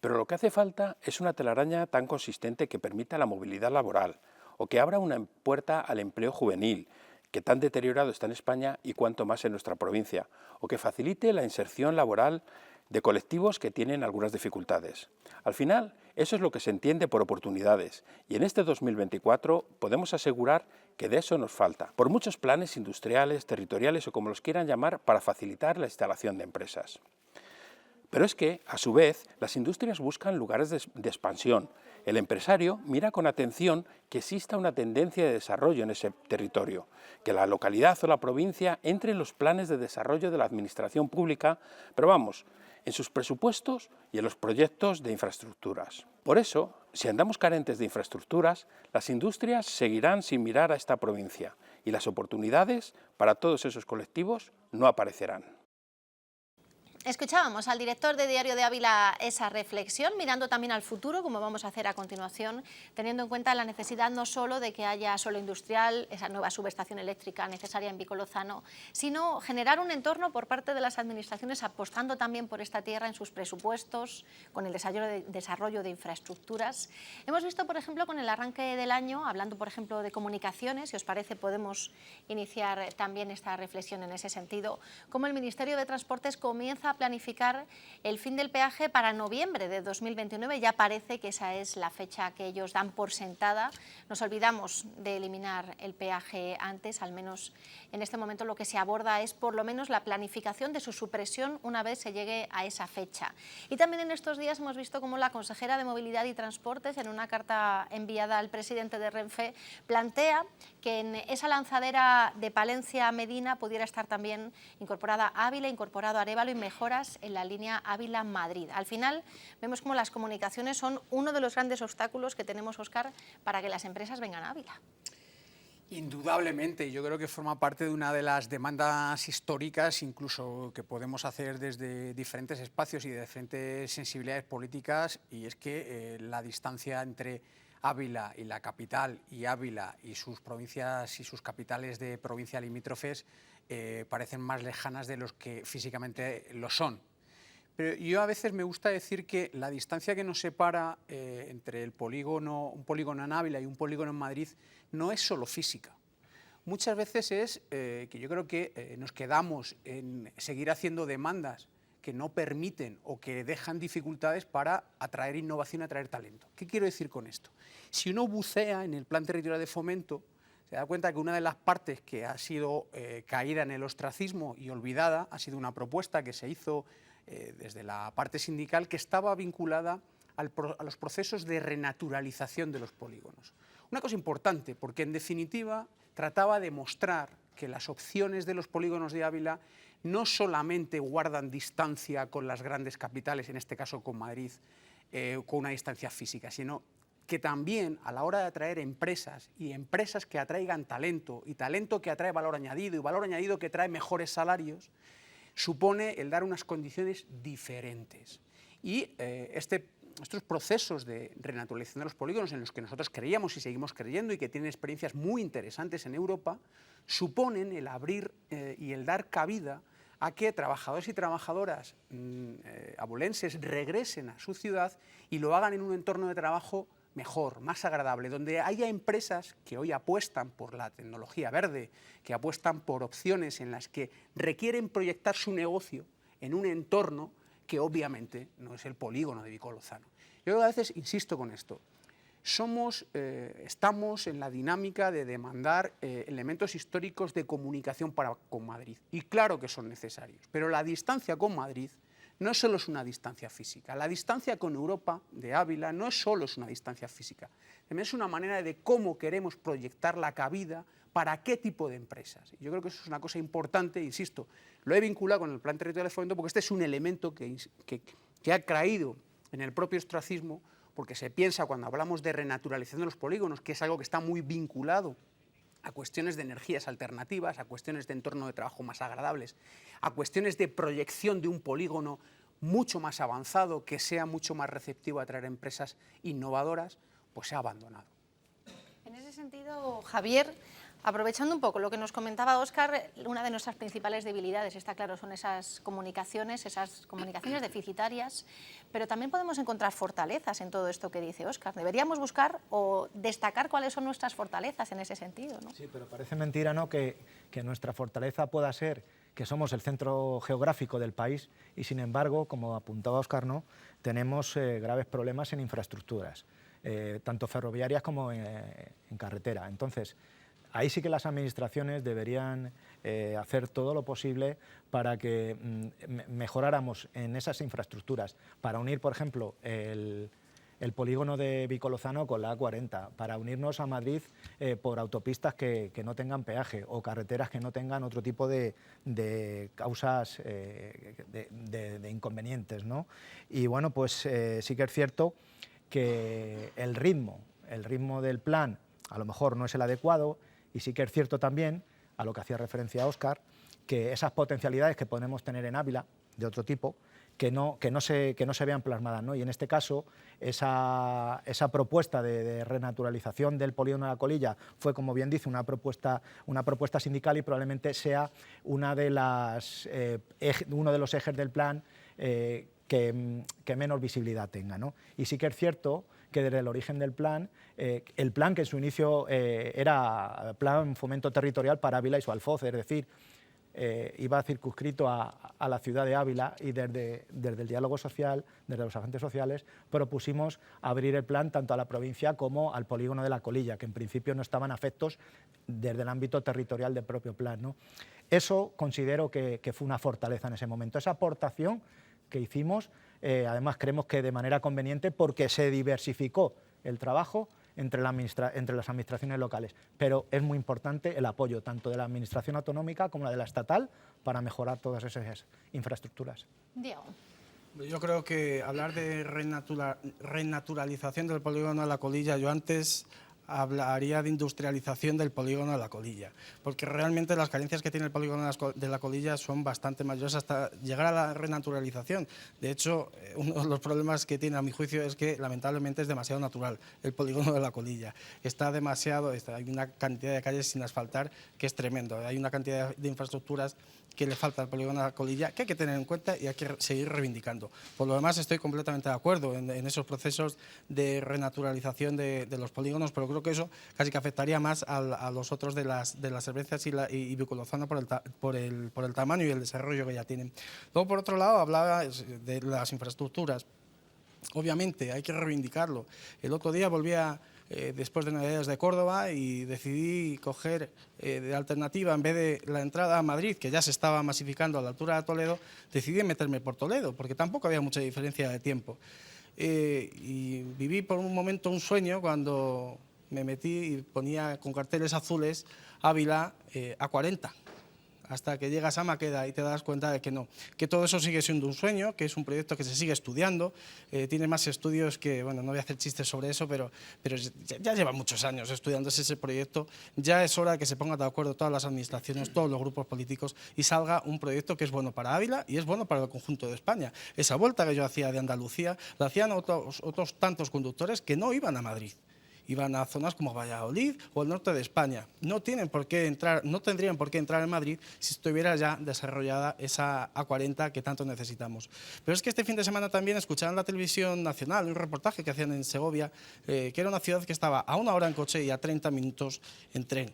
Pero lo que hace falta es una telaraña tan consistente que permita la movilidad laboral o que abra una puerta al empleo juvenil, que tan deteriorado está en España y cuanto más en nuestra provincia, o que facilite la inserción laboral de colectivos que tienen algunas dificultades. Al final, eso es lo que se entiende por oportunidades y en este 2024 podemos asegurar que de eso nos falta, por muchos planes industriales, territoriales o como los quieran llamar para facilitar la instalación de empresas. Pero es que, a su vez, las industrias buscan lugares de expansión. El empresario mira con atención que exista una tendencia de desarrollo en ese territorio, que la localidad o la provincia entre en los planes de desarrollo de la administración pública, pero vamos, en sus presupuestos y en los proyectos de infraestructuras. Por eso, si andamos carentes de infraestructuras, las industrias seguirán sin mirar a esta provincia y las oportunidades para todos esos colectivos no aparecerán. Escuchábamos al director de Diario de Ávila esa reflexión, mirando también al futuro, como vamos a hacer a continuación, teniendo en cuenta la necesidad no solo de que haya suelo industrial, esa nueva subestación eléctrica necesaria en Vicolozano, sino generar un entorno por parte de las administraciones apostando también por esta tierra en sus presupuestos, con el desarrollo de infraestructuras. Hemos visto, por ejemplo, con el arranque del año, hablando, por ejemplo, de comunicaciones, si os parece podemos iniciar también esta reflexión en ese sentido, cómo el Ministerio de Transportes comienza a planificar el fin del peaje para noviembre de 2029. Ya parece que esa es la fecha que ellos dan por sentada. Nos olvidamos de eliminar el peaje antes, al menos en este momento lo que se aborda es por lo menos la planificación de su supresión una vez se llegue a esa fecha. Y también en estos días hemos visto cómo la consejera de Movilidad y Transportes, en una carta enviada al presidente de Renfe, plantea que en esa lanzadera de Palencia a Medina pudiera estar también incorporada Ávila, incorporado Arévalo y mejoras en la línea Ávila-Madrid. Al final vemos como las comunicaciones son uno de los grandes obstáculos que tenemos, Óscar, para que las empresas vengan a Ávila. Indudablemente, yo creo que forma parte de una de las demandas históricas, incluso que podemos hacer desde diferentes espacios y de diferentes sensibilidades políticas, y es que la distancia entre Ávila y la capital y Ávila y sus provincias y sus capitales de provincia limítrofes parecen más lejanas de los que físicamente lo son. Pero yo a veces me gusta decir que la distancia que nos separa entre un polígono en Ávila y un polígono en Madrid no es solo física. Muchas veces es que yo creo que nos quedamos en seguir haciendo demandas que no permiten o que dejan dificultades para atraer innovación y atraer talento. ¿Qué quiero decir con esto? Si uno bucea en el Plan Territorial de Fomento, se da cuenta que una de las partes que ha sido caída en el ostracismo y olvidada ha sido una propuesta que se hizo desde la parte sindical que estaba vinculada a los procesos de renaturalización de los polígonos. Una cosa importante, porque en definitiva trataba de mostrar que las opciones de los polígonos de Ávila no solamente guardan distancia con las grandes capitales, en este caso con Madrid, con una distancia física, sino que también a la hora de atraer empresas y empresas que atraigan talento y talento que atrae valor añadido y valor añadido que trae mejores salarios, supone el dar unas condiciones diferentes. Y estos procesos de renaturalización de los polígonos en los que nosotros creíamos y seguimos creyendo y que tienen experiencias muy interesantes en Europa, suponen el abrir y el dar cabida a que trabajadores y trabajadoras abulenses regresen a su ciudad y lo hagan en un entorno de trabajo mejor, más agradable, donde haya empresas que hoy apuestan por la tecnología verde, que apuestan por opciones en las que requieren proyectar su negocio en un entorno que obviamente no es el polígono de Vico Lozano. Yo a veces insisto con esto. Estamos en la dinámica de demandar elementos históricos de comunicación con Madrid. Y claro que son necesarios, pero la distancia con Madrid no solo es una distancia física. La distancia con Europa de Ávila no solo es una distancia física, también es una manera de cómo queremos proyectar la cabida para qué tipo de empresas. Yo creo que eso es una cosa importante, insisto, lo he vinculado con el Plan Territorial de Fomento porque este es un elemento que ha caído en el propio ostracismo, porque se piensa cuando hablamos de renaturalización de los polígonos, que es algo que está muy vinculado a cuestiones de energías alternativas, a cuestiones de entorno de trabajo más agradables, a cuestiones de proyección de un polígono mucho más avanzado, que sea mucho más receptivo a atraer empresas innovadoras, pues se ha abandonado. En ese sentido, Javier, aprovechando un poco lo que nos comentaba Óscar, una de nuestras principales debilidades, está claro, son esas comunicaciones deficitarias, pero también podemos encontrar fortalezas en todo esto que dice Óscar. Deberíamos buscar o destacar cuáles son nuestras fortalezas en ese sentido, ¿no? Sí, pero parece mentira, ¿no?, que nuestra fortaleza pueda ser que somos el centro geográfico del país y, sin embargo, como apuntaba Óscar, ¿no?, tenemos graves problemas en infraestructuras, tanto ferroviarias como en carretera. Entonces, ahí sí que las administraciones deberían hacer todo lo posible para que mejoráramos en esas infraestructuras, para unir, por ejemplo, el polígono de Vico Lozano con la A40, para unirnos a Madrid por autopistas que no tengan peaje o carreteras que no tengan otro tipo de causas de inconvenientes, ¿no? Y bueno, pues sí que es cierto que el ritmo del plan a lo mejor no es el adecuado. Y sí que es cierto también, a lo que hacía referencia Óscar, que esas potencialidades que podemos tener en Ávila, de otro tipo, que no se vean plasmadas, ¿no? Y en este caso, esa propuesta de renaturalización del polígono de la Colilla fue, como bien dice, una propuesta sindical y probablemente sea uno de los ejes del plan que menos visibilidad tenga, ¿no? Y sí que es cierto que desde el origen del plan, el plan que en su inicio era Plan Fomento Territorial para Ávila y su Alfoz, es decir, iba circunscrito a la ciudad de Ávila y desde el diálogo social, desde los agentes sociales, propusimos abrir el plan tanto a la provincia como al polígono de La Colilla, que en principio no estaban afectos desde el ámbito territorial del propio plan, ¿no? Eso considero que fue una fortaleza en ese momento. Esa aportación que hicimos, además creemos que de manera conveniente porque se diversificó el trabajo entre las administraciones locales, pero es muy importante el apoyo tanto de la administración autonómica como la de la estatal para mejorar todas esas infraestructuras. Diego. Yo creo que hablar de renaturalización del polígono de La Colilla, yo antes hablaría de industrialización del polígono de La Colilla, porque realmente las carencias que tiene el polígono de La Colilla son bastante mayores hasta llegar a la renaturalización. De hecho, uno de los problemas que tiene, a mi juicio, es que lamentablemente es demasiado natural el polígono de La Colilla. Hay una cantidad de calles sin asfaltar que es tremendo, hay una cantidad de infraestructuras que le falta al polígono de La Colilla, que hay que tener en cuenta y hay que seguir reivindicando. Por lo demás, estoy completamente de acuerdo en esos procesos de renaturalización de los polígonos, pero creo que eso casi que afectaría más a los otros de las Herbencias y Vicolozano por el tamaño y el desarrollo que ya tienen. Luego, por otro lado, hablaba de las infraestructuras. Obviamente, hay que reivindicarlo. El otro día después de Navidades de Córdoba y decidí coger de alternativa, en vez de la entrada a Madrid, que ya se estaba masificando a la altura de Toledo, decidí meterme por Toledo, porque tampoco había mucha diferencia de tiempo. Y viví por un momento un sueño cuando me metí y ponía con carteles azules Ávila a 40. Hasta que llegas a Maqueda y te das cuenta de que no, que todo eso sigue siendo un sueño, que es un proyecto que se sigue estudiando, tiene más estudios que, bueno, no voy a hacer chistes sobre eso, pero ya lleva muchos años estudiándose ese proyecto, ya es hora de que se pongan de acuerdo todas las administraciones, todos los grupos políticos y salga un proyecto que es bueno para Ávila y es bueno para el conjunto de España. Esa vuelta que yo hacía de Andalucía, la hacían otros tantos conductores que no iban a Madrid. Iban a zonas como Valladolid o el norte de España. No tendrían por qué entrar en Madrid si estuviera ya desarrollada esa A40 que tanto necesitamos. Pero es que este fin de semana también escucharon en la televisión nacional un reportaje que hacían en Segovia, que era una ciudad que estaba a 1 hora en coche y a 30 minutos en tren.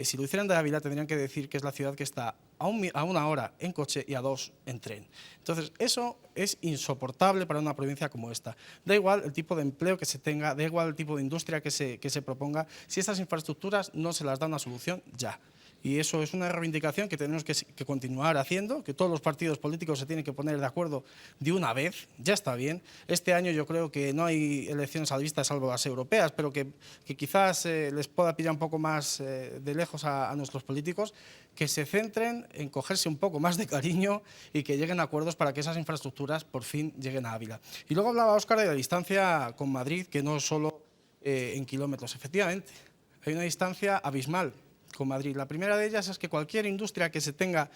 Si lo hicieran de Ávila tendrían que decir que es la ciudad que está a 1 hora en coche y a 2 en tren. Entonces, eso es insoportable para una provincia como esta. Da igual el tipo de empleo que se tenga, da igual el tipo de industria que se proponga, si estas infraestructuras no se las da una solución ya. Y eso es una reivindicación que tenemos que continuar haciendo, que todos los partidos políticos se tienen que poner de acuerdo de una vez, ya está bien. Este año yo creo que no hay elecciones a la vista salvo las europeas, pero que quizás les pueda pillar un poco más de lejos a nuestros políticos, que se centren en cogerse un poco más de cariño y que lleguen a acuerdos para que esas infraestructuras por fin lleguen a Ávila. Y luego hablaba Óscar de la distancia con Madrid, que no es solo en kilómetros. Efectivamente, hay una distancia abismal con Madrid. La primera de ellas es que cualquier industria que se tenga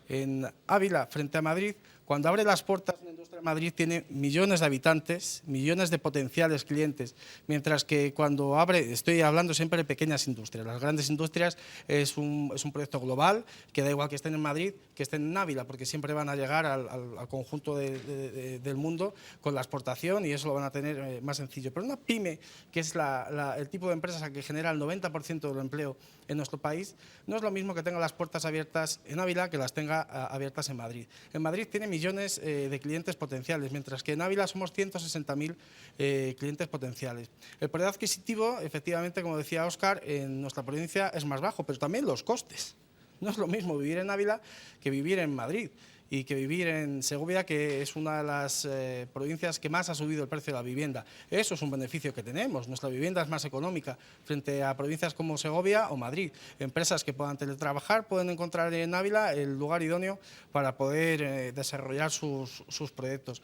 en Ávila frente a Madrid, cuando abre las puertas de la industria de Madrid tiene millones de habitantes, millones de potenciales clientes, mientras que cuando abre, estoy hablando siempre de pequeñas industrias, las grandes industrias es un proyecto global, que da igual que estén en Madrid, que estén en Ávila, porque siempre van a llegar al conjunto del mundo con la exportación y eso lo van a tener más sencillo. Pero una pyme, que es el tipo de empresa que genera el 90% del empleo en nuestro país, no es lo mismo que tenga las puertas abiertas en Ávila que las tenga abiertas en Madrid. En Madrid tiene millones de clientes potenciales, mientras que en Ávila somos 160.000 clientes potenciales. El poder adquisitivo, efectivamente, como decía Óscar, en nuestra provincia es más bajo, pero también los costes. No es lo mismo vivir en Ávila que vivir en Madrid y que vivir en Segovia, que es una de las provincias que más ha subido el precio de la vivienda. Eso es un beneficio que tenemos. Nuestra vivienda es más económica frente a provincias como Segovia o Madrid. Empresas que puedan teletrabajar pueden encontrar en Ávila el lugar idóneo para poder desarrollar sus proyectos.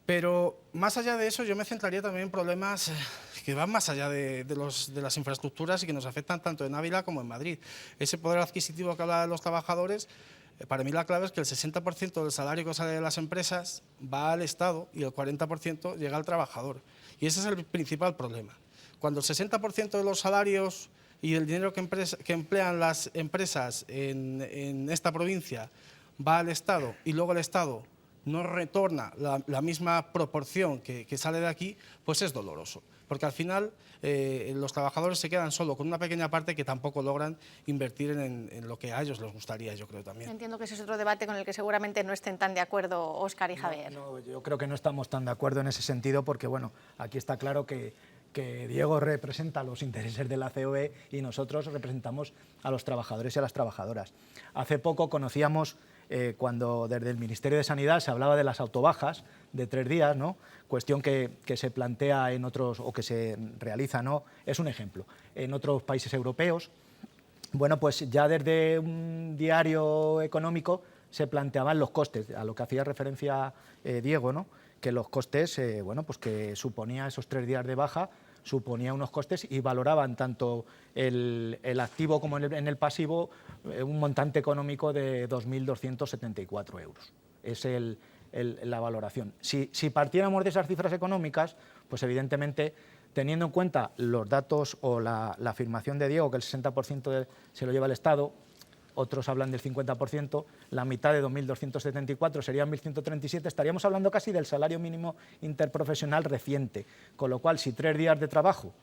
Pero más allá de eso, yo me centraría también en problemas que van más allá de las infraestructuras y que nos afectan tanto en Ávila como en Madrid. Ese poder adquisitivo que habla de los trabajadores, para mí la clave es que el 60% del salario que sale de las empresas va al Estado y el 40% llega al trabajador. Y ese es el principal problema. Cuando el 60% de los salarios y el dinero que emplean las empresas en esta provincia va al Estado y luego el Estado no retorna la misma proporción que sale de aquí, pues es doloroso. Porque al final los trabajadores se quedan solo con una pequeña parte que tampoco logran invertir en lo que a ellos les gustaría, yo creo también. Entiendo que ese es otro debate con el que seguramente no estén tan de acuerdo Óscar y Javier. No, yo creo que no estamos tan de acuerdo en ese sentido porque, bueno, aquí está claro que Diego representa los intereses de la COE y nosotros representamos a los trabajadores y a las trabajadoras. Hace poco conocíamos, cuando desde el Ministerio de Sanidad se hablaba de las autobajas de 3 días, ¿no? Cuestión que se plantea en otros, o que se realiza, ¿no? Es un ejemplo, en otros países europeos. Bueno, pues ya desde un diario económico se planteaban los costes, a lo que hacía referencia Diego, ¿no? Que los costes, bueno, pues que suponía esos 3 días de baja, suponía unos costes y valoraban tanto el activo como en el pasivo un montante económico de 2.274 euros. Es la valoración. Si partiéramos de esas cifras económicas, pues evidentemente, teniendo en cuenta los datos o la afirmación de Diego, que el 60% se lo lleva el Estado, otros hablan del 50%, la mitad de 2.274 serían 1.137, estaríamos hablando casi del salario mínimo interprofesional reciente, con lo cual si 3 días de trabajo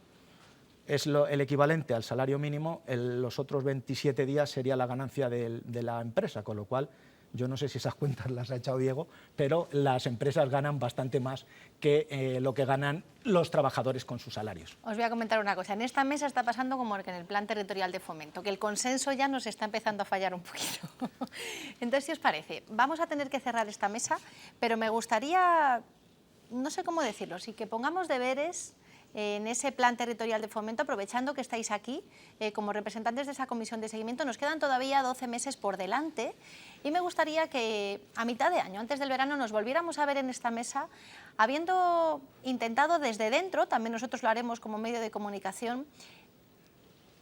es el equivalente al salario mínimo, los otros 27 días sería la ganancia de la empresa, con lo cual yo no sé si esas cuentas las ha echado Diego, pero las empresas ganan bastante más que lo que ganan los trabajadores con sus salarios. Os voy a comentar una cosa. En esta mesa está pasando como que en el Plan Territorial de Fomento, que el consenso ya nos está empezando a fallar un poquito. Entonces, si os parece, vamos a tener que cerrar esta mesa, pero me gustaría, no sé cómo decirlo, sí que pongamos deberes en ese Plan Territorial de Fomento, aprovechando que estáis aquí como representantes de esa comisión de seguimiento. Nos quedan todavía 12 meses por delante y me gustaría que a mitad de año, antes del verano, nos volviéramos a ver en esta mesa, habiendo intentado desde dentro, también nosotros lo haremos como medio de comunicación,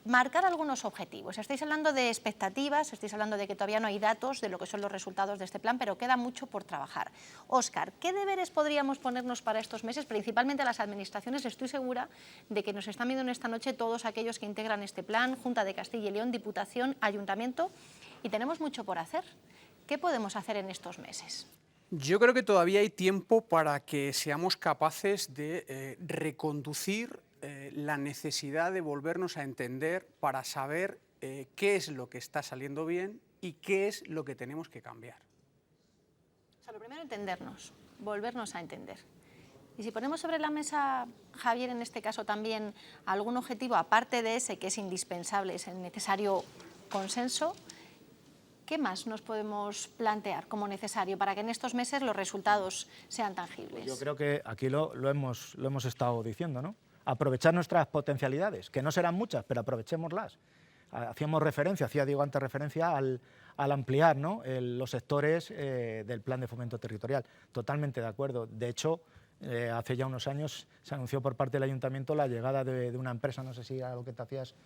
marcar algunos objetivos. Estáis hablando de expectativas, estáis hablando de que todavía no hay datos de lo que son los resultados de este plan, pero queda mucho por trabajar. Óscar, ¿qué deberes podríamos ponernos para estos meses? Principalmente a las administraciones. Estoy segura de que nos están viendo en esta noche todos aquellos que integran este plan, Junta de Castilla y León, Diputación, Ayuntamiento, y tenemos mucho por hacer. ¿Qué podemos hacer en estos meses? Yo creo que todavía hay tiempo para que seamos capaces de reconducir la necesidad de volvernos a entender para saber qué es lo que está saliendo bien y qué es lo que tenemos que cambiar. O sea, lo primero, entendernos, volvernos a entender. Y si ponemos sobre la mesa, Javier, en este caso también, algún objetivo, aparte de ese que es indispensable, es el necesario consenso, ¿qué más nos podemos plantear como necesario para que en estos meses los resultados sean tangibles? Yo creo que aquí lo hemos estado diciendo, ¿no? Aprovechar nuestras potencialidades, que no serán muchas, pero aprovechémoslas. Hacía Diego antes referencia al ampliar, ¿no?, los sectores del Plan de Fomento Territorial. Totalmente de acuerdo. De hecho, hace ya unos años se anunció por parte del Ayuntamiento la llegada de una empresa, no sé si a lo que te hacías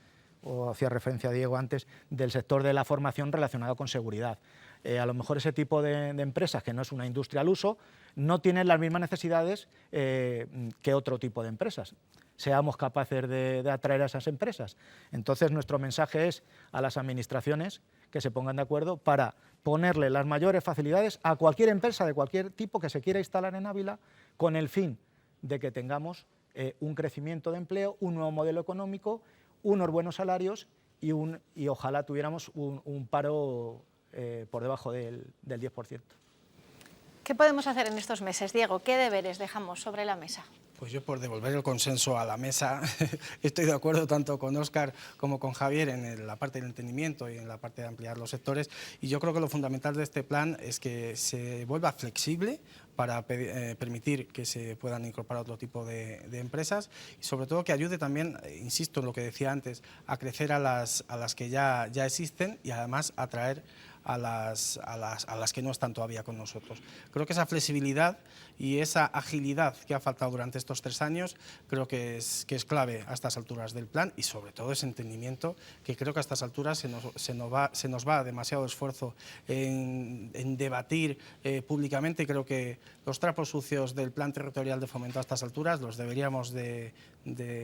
o hacía referencia Diego antes, del sector de la formación relacionado con seguridad. A lo mejor ese tipo de empresas, que no es una industria al uso, no tienen las mismas necesidades que otro tipo de empresas. Seamos capaces de atraer a esas empresas. Entonces, nuestro mensaje es a las administraciones que se pongan de acuerdo para ponerle las mayores facilidades a cualquier empresa de cualquier tipo que se quiera instalar en Ávila, con el fin de que tengamos un crecimiento de empleo, un nuevo modelo económico, unos buenos salarios y ojalá tuviéramos un paro por debajo del 10%. ¿Qué podemos hacer en estos meses, Diego? ¿Qué deberes dejamos sobre la mesa? Pues yo, por devolver el consenso a la mesa, estoy de acuerdo tanto con Óscar como con Javier en la parte del entendimiento y en la parte de ampliar los sectores. Y yo creo que lo fundamental de este plan es que se vuelva flexible para permitir que se puedan incorporar otro tipo de empresas y sobre todo que ayude también, insisto en lo que decía antes, a crecer a las que ya existen y además atraer a las que no están todavía con nosotros. Creo que esa flexibilidad y esa agilidad que ha faltado durante estos 3 años creo que es clave a estas alturas del plan y sobre todo ese entendimiento que creo que a estas alturas se nos va demasiado esfuerzo en debatir públicamente y creo que los trapos sucios del Plan Territorial de Fomento a estas alturas los deberíamos de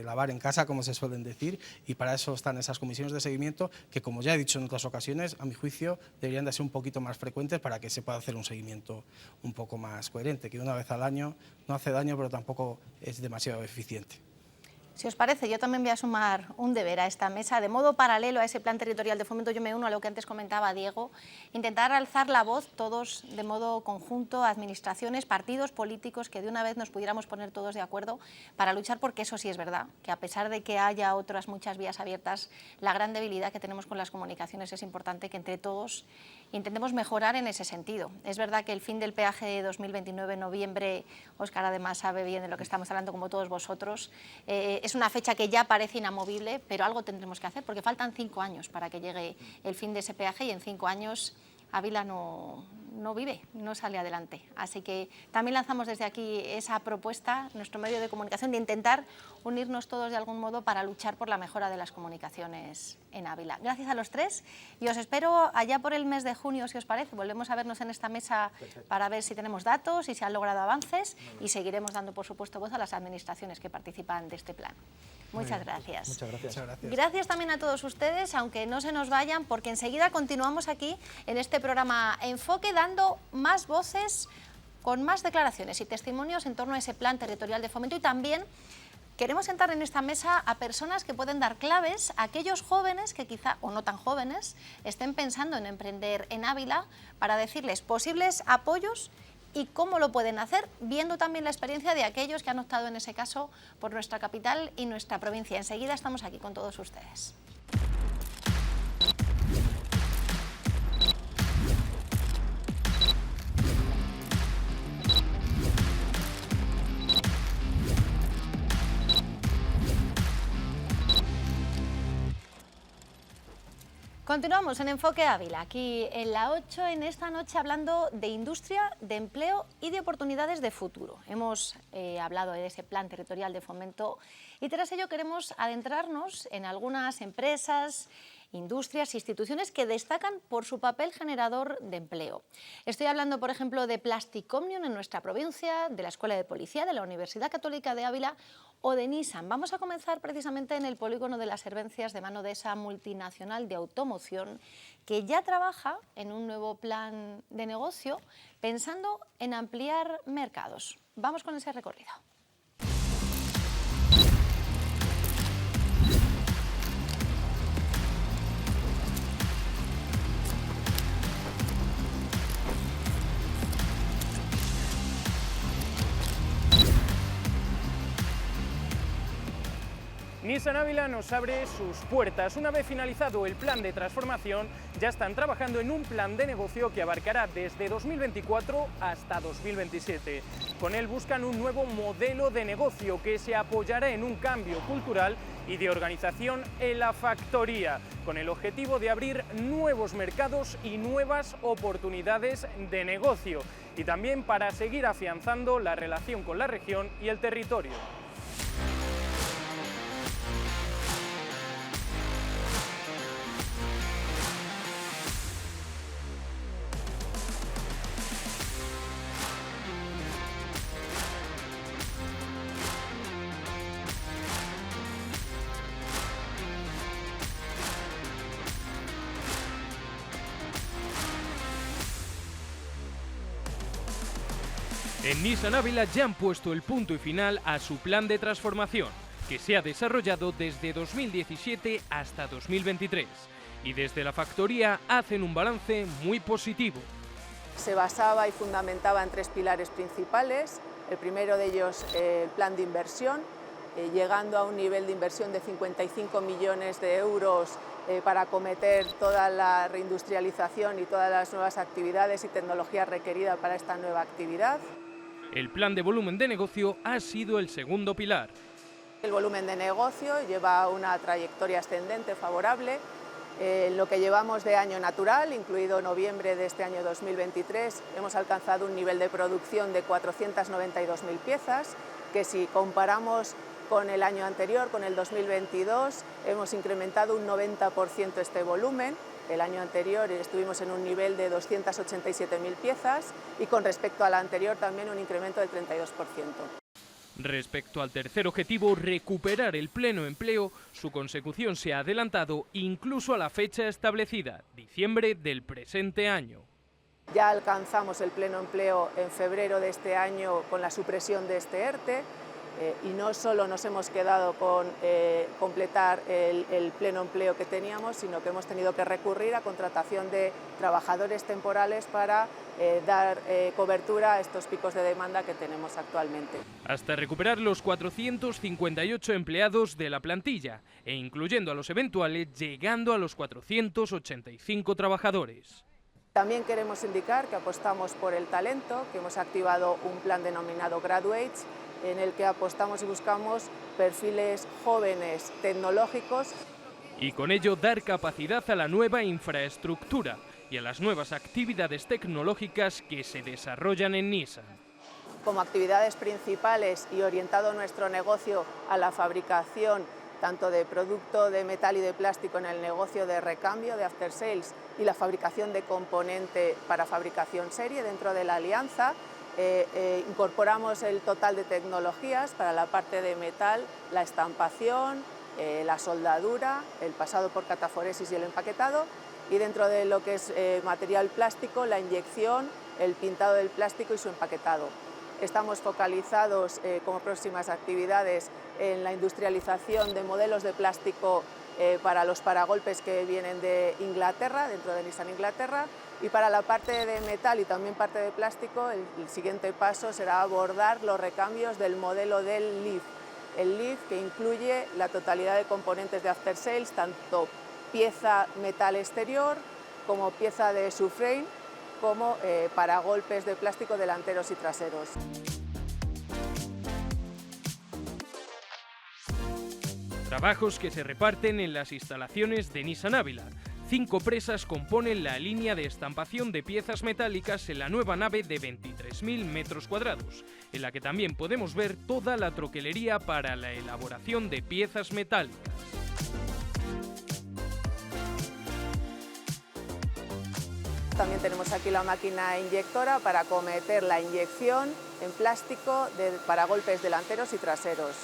lavar en casa, como se suelen decir, y para eso están esas comisiones de seguimiento que, como ya he dicho en otras ocasiones, a mi juicio deberían deberían de ser un poquito más frecuentes para que se pueda hacer un seguimiento un poco más coherente, que una vez al año no hace daño, pero tampoco es demasiado eficiente. Si os parece, yo también voy a sumar un deber a esta mesa. De modo paralelo a ese plan territorial de fomento, yo me uno a lo que antes comentaba Diego, intentar alzar la voz todos de modo conjunto, administraciones, partidos políticos, que de una vez nos pudiéramos poner todos de acuerdo para luchar, porque eso sí es verdad, que a pesar de que haya otras muchas vías abiertas, la gran debilidad que tenemos con las comunicaciones es importante que entre todos intentemos mejorar en ese sentido. Es verdad que el fin del peaje de 2029, en noviembre, Óscar además sabe bien de lo que estamos hablando, como todos vosotros, es una fecha que ya parece inamovible, pero algo tendremos que hacer, porque faltan 5 años para que llegue el fin de ese peaje y en 5 años Ávila no vive, no sale adelante. Así que también lanzamos desde aquí esa propuesta, nuestro medio de comunicación, de intentar unirnos todos de algún modo para luchar por la mejora de las comunicaciones en Ávila. Gracias a los tres y os espero allá por el mes de junio, si os parece. Volvemos a vernos en esta mesa para ver si tenemos datos y si han logrado avances y seguiremos dando, por supuesto, voz a las administraciones que participan de este plan. Muchas gracias. Muchas gracias. Gracias también a todos ustedes, aunque no se nos vayan, porque enseguida continuamos aquí en este programa Enfoque, dando más voces, con más declaraciones y testimonios en torno a ese plan territorial de fomento, y también queremos sentar en esta mesa a personas que pueden dar claves a aquellos jóvenes que quizá, o no tan jóvenes, estén pensando en emprender en Ávila, para decirles posibles apoyos y cómo lo pueden hacer, viendo también la experiencia de aquellos que han optado en ese caso por nuestra capital y nuestra provincia. Enseguida estamos aquí con todos ustedes. Continuamos en Enfoque Ávila, aquí en la 8, en esta noche hablando de industria, de empleo y de oportunidades de futuro. Hemos hablado de ese plan territorial de fomento y tras ello queremos adentrarnos en algunas empresas, industrias, instituciones que destacan por su papel generador de empleo. Estoy hablando, por ejemplo, de Plastic Omnium en nuestra provincia, de la Escuela de Policía, de la Universidad Católica de Ávila o de Nissan. Vamos a comenzar precisamente en el polígono de las Hervencias, de mano de esa multinacional de automoción que ya trabaja en un nuevo plan de negocio pensando en ampliar mercados. Vamos con ese recorrido. Nissan Ávila nos abre sus puertas. Una vez finalizado el plan de transformación, ya están trabajando en un plan de negocio que abarcará desde 2024 hasta 2027. Con él buscan un nuevo modelo de negocio que se apoyará en un cambio cultural y de organización en la factoría, con el objetivo de abrir nuevos mercados y nuevas oportunidades de negocio, y también para seguir afianzando la relación con la región y el territorio. En Nissan Ávila ya han puesto el punto y final a su plan de transformación, que se ha desarrollado desde 2017 hasta 2023. Y desde la factoría hacen un balance muy positivo. Se basaba y fundamentaba en 3 pilares principales. El primero de ellos, el plan de inversión, llegando a un nivel de inversión de 55 millones de euros para acometer toda la reindustrialización y todas las nuevas actividades y tecnologías requeridas para esta nueva actividad. El plan de volumen de negocio ha sido el segundo pilar. El volumen de negocio lleva una trayectoria ascendente favorable. En lo que llevamos de año natural, incluido noviembre de este año 2023, hemos alcanzado un nivel de producción de 492.000 piezas, que si comparamos con el año anterior, con el 2022, hemos incrementado un 90% este volumen. El año anterior estuvimos en un nivel de 287.000 piezas y con respecto a la anterior también un incremento del 32%. Respecto al tercer objetivo, recuperar el pleno empleo, su consecución se ha adelantado incluso a la fecha establecida, diciembre del presente año. Ya alcanzamos el pleno empleo en febrero de este año con la supresión de este ERTE y no solo nos hemos quedado con completar el pleno empleo que teníamos, sino que hemos tenido que recurrir a contratación de trabajadores temporales para dar cobertura a estos picos de demanda que tenemos actualmente. Hasta recuperar los 458 empleados de la plantilla e incluyendo a los eventuales, llegando a los 485 trabajadores. También queremos indicar que apostamos por el talento, que hemos activado un plan denominado Graduates, en el que apostamos y buscamos perfiles jóvenes, tecnológicos. Y con ello dar capacidad a la nueva infraestructura y a las nuevas actividades tecnológicas que se desarrollan en Nissan. Como actividades principales y orientado nuestro negocio a la fabricación tanto de producto de metal y de plástico en el negocio de recambio, de after sales, y la fabricación de componente para fabricación serie dentro de la alianza. Incorporamos el total de tecnologías para la parte de metal, la estampación, la soldadura, el pasado por cataforesis y el empaquetado, y dentro de lo que es material plástico, la inyección, el pintado del plástico y su empaquetado. Estamos focalizados como próximas actividades en la industrialización de modelos de plástico para los paragolpes que vienen de Inglaterra, dentro de Nissan Inglaterra, y para la parte de metal y también parte de plástico, el siguiente paso será abordar los recambios del modelo del Leaf. El Leaf, que incluye la totalidad de componentes de after sales, tanto pieza metal exterior como pieza de subframe, como paragolpes de plástico delanteros y traseros. Trabajos que se reparten en las instalaciones de Nissan Ávila. 5 presas componen la línea de estampación de piezas metálicas en la nueva nave de 23.000 metros cuadrados, en la que también podemos ver toda la troquelería para la elaboración de piezas metálicas. También tenemos aquí la máquina inyectora para acometer la inyección en plástico de paragolpes delanteros y traseros.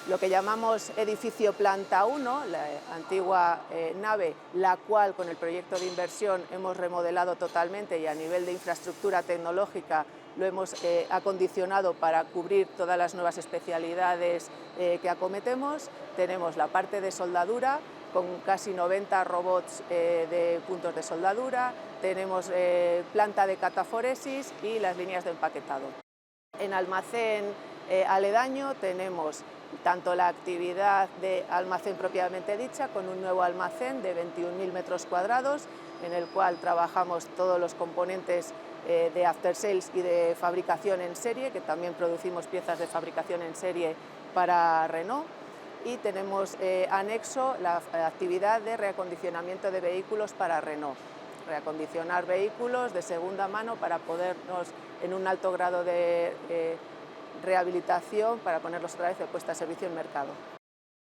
Lo que llamamos edificio planta 1, la antigua nave, la cual con el proyecto de inversión hemos remodelado totalmente y a nivel de infraestructura tecnológica lo hemos acondicionado para cubrir todas las nuevas especialidades que acometemos. Tenemos la parte de soldadura con casi 90 robots de puntos de soldadura, tenemos planta de cataforesis y las líneas de empaquetado. En almacén aledaño tenemos tanto la actividad de almacén propiamente dicha, con un nuevo almacén de 21.000 metros cuadrados, en el cual trabajamos todos los componentes de after sales y de fabricación en serie, que también producimos piezas de fabricación en serie para Renault. Y tenemos anexo la actividad de reacondicionamiento de vehículos para Renault. Reacondicionar vehículos de segunda mano para podernos en un alto grado de rehabilitación para ponerlos otra vez de puesta a servicio en mercado.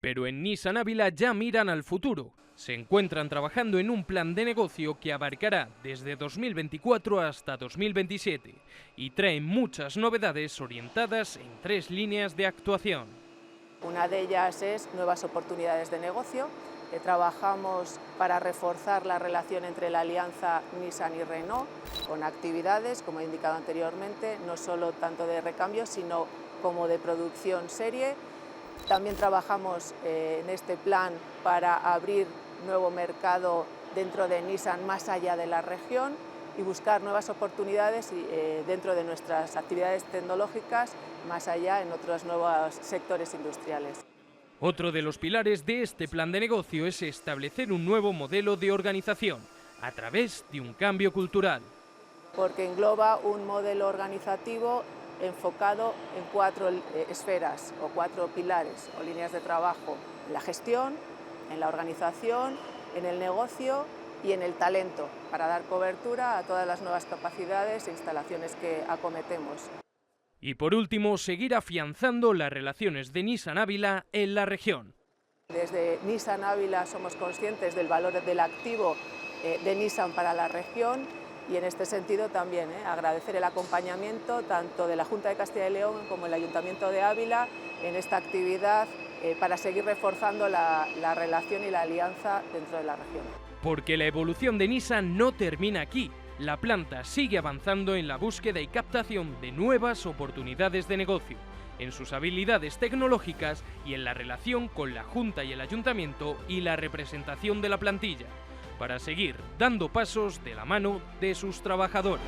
Pero en Nissan Ávila ya miran al futuro. Se encuentran trabajando en un plan de negocio que abarcará desde 2024 hasta 2027 y trae muchas novedades orientadas en 3 líneas de actuación. Una de ellas es nuevas oportunidades de negocio. Trabajamos para reforzar la relación entre la alianza Nissan y Renault con actividades, como he indicado anteriormente, no solo tanto de recambio, sino como de producción serie. También trabajamos en este plan para abrir nuevo mercado dentro de Nissan más allá de la región y buscar nuevas oportunidades dentro de nuestras actividades tecnológicas más allá en otros nuevos sectores industriales. Otro de los pilares de este plan de negocio es establecer un nuevo modelo de organización a través de un cambio cultural. Porque engloba un modelo organizativo enfocado en 4 esferas o 4 pilares o líneas de trabajo: en la gestión, en la organización, en el negocio y en el talento, para dar cobertura a todas las nuevas capacidades e instalaciones que acometemos. Y por último, seguir afianzando las relaciones de Nissan Ávila en la región. Desde Nissan Ávila somos conscientes del valor del activo de Nissan para la región y en este sentido también agradecer el acompañamiento tanto de la Junta de Castilla y León como el Ayuntamiento de Ávila en esta actividad para seguir reforzando la relación y la alianza dentro de la región. Porque la evolución de Nissan no termina aquí. La planta sigue avanzando en la búsqueda y captación de nuevas oportunidades de negocio, en sus habilidades tecnológicas y en la relación con la Junta y el Ayuntamiento y la representación de la plantilla, para seguir dando pasos de la mano de sus trabajadores.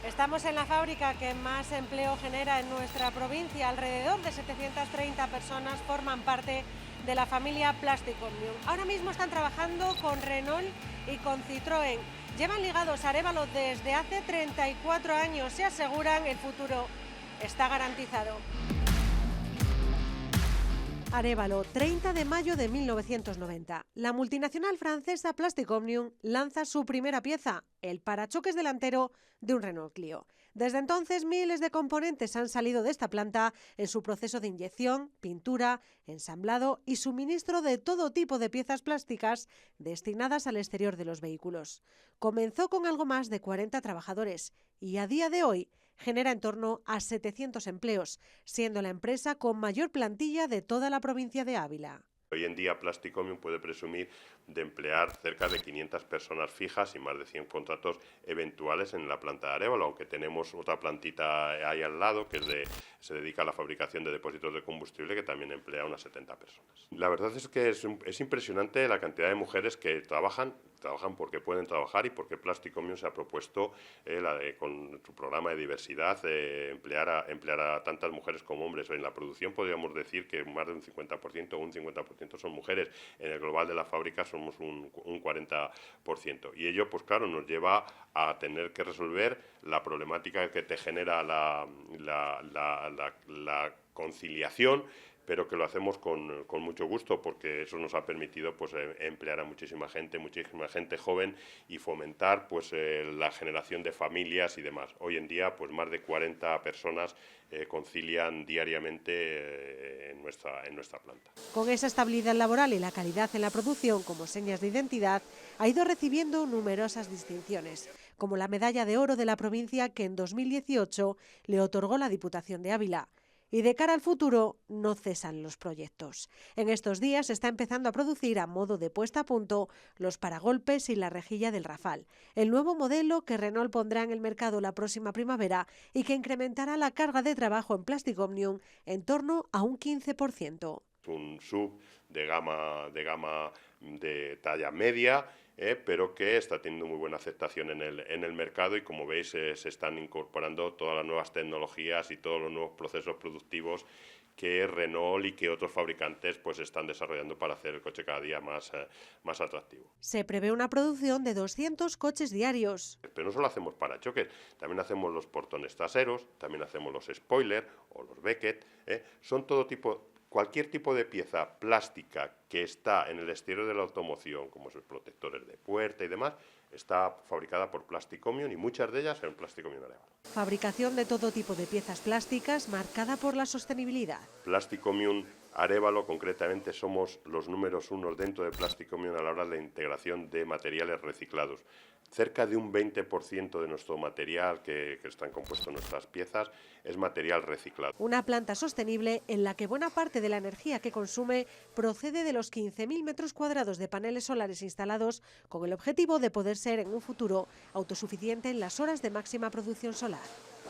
Estamos en la fábrica que más empleo genera en nuestra provincia. Alrededor de 730 personas forman parte de la familia Plastic Omnium. Ahora mismo están trabajando con Renault y con Citroën. Llevan ligados a Arévalo desde hace 34 años. Se aseguran el futuro está garantizado. Arévalo, 30 de mayo de 1990. La multinacional francesa Plastic Omnium lanza su primera pieza, el parachoques delantero de un Renault Clio. Desde entonces, miles de componentes han salido de esta planta en su proceso de inyección, pintura, ensamblado y suministro de todo tipo de piezas plásticas destinadas al exterior de los vehículos. Comenzó con algo más de 40 trabajadores y a día de hoy genera en torno a 700 empleos, siendo la empresa con mayor plantilla de toda la provincia de Ávila. Hoy en día Plastic Omnium puede presumir de emplear cerca de 500 personas fijas y más de 100 contratos eventuales en la planta de Arévalo, aunque tenemos otra plantita ahí al lado que se dedica a la fabricación de depósitos de combustible que también emplea unas 70 personas. La verdad es que es impresionante la cantidad de mujeres que trabajan porque pueden trabajar y porque Plastic Omnium se ha propuesto con su programa de diversidad emplear a tantas mujeres como hombres. En la producción podríamos decir que más de un 50% o un 50% son mujeres. En el global de la fábrica somos un 40%. Y ello, pues claro, nos lleva a tener que resolver la problemática que te genera la conciliación, pero que lo hacemos con mucho gusto porque eso nos ha permitido pues emplear a muchísima gente joven y fomentar pues la generación de familias y demás. Hoy en día pues más de 40 personas concilian diariamente en nuestra planta. Con esa estabilidad laboral y la calidad en la producción como señas de identidad, ha ido recibiendo numerosas distinciones, como la medalla de oro de la provincia que en 2018 le otorgó la Diputación de Ávila. Y de cara al futuro, no cesan los proyectos. En estos días se está empezando a producir a modo de puesta a punto los paragolpes y la rejilla del Rafal, el nuevo modelo que Renault pondrá en el mercado la próxima primavera y que incrementará la carga de trabajo en Plastic Omnium en torno a un 15%. Un SUV de gama de talla media, pero que está teniendo muy buena aceptación en el mercado y como veis se están incorporando todas las nuevas tecnologías y todos los nuevos procesos productivos que Renault y que otros fabricantes pues están desarrollando para hacer el coche cada día más atractivo. Se prevé una producción de 200 coches diarios. Pero no solo hacemos parachoques, también hacemos los portones traseros, también hacemos los spoilers o los Beckett, son cualquier tipo de pieza plástica que está en el exterior de la automoción, como esos protectores de puerta y demás, está fabricada por Plastic Omnium y muchas de ellas en Plastic Omnium Arévalo. Fabricación de todo tipo de piezas plásticas marcada por la sostenibilidad. Plastic Omnium Arévalo, concretamente, somos los números 1 dentro de Plastic Omnium a la hora de la integración de materiales reciclados. Cerca de un 20% de nuestro material que están compuestos nuestras piezas es material reciclado. Una planta sostenible en la que buena parte de la energía que consume procede de los 15.000 metros cuadrados de paneles solares instalados, con el objetivo de poder ser en un futuro autosuficiente en las horas de máxima producción solar.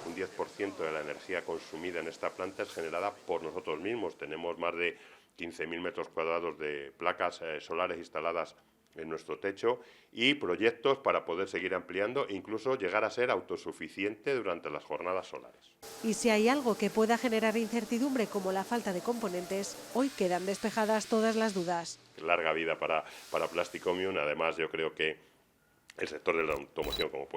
Un 10% de la energía consumida en esta planta es generada por nosotros mismos. Tenemos más de 15.000 metros cuadrados de placas solares instaladas en nuestro techo y proyectos para poder seguir ampliando e incluso llegar a ser autosuficiente durante las jornadas solares. Y si hay algo que pueda generar incertidumbre como la falta de componentes, hoy quedan despejadas todas las dudas. Larga vida para Plastic Omnium. Además, yo creo que el sector de la automoción, como no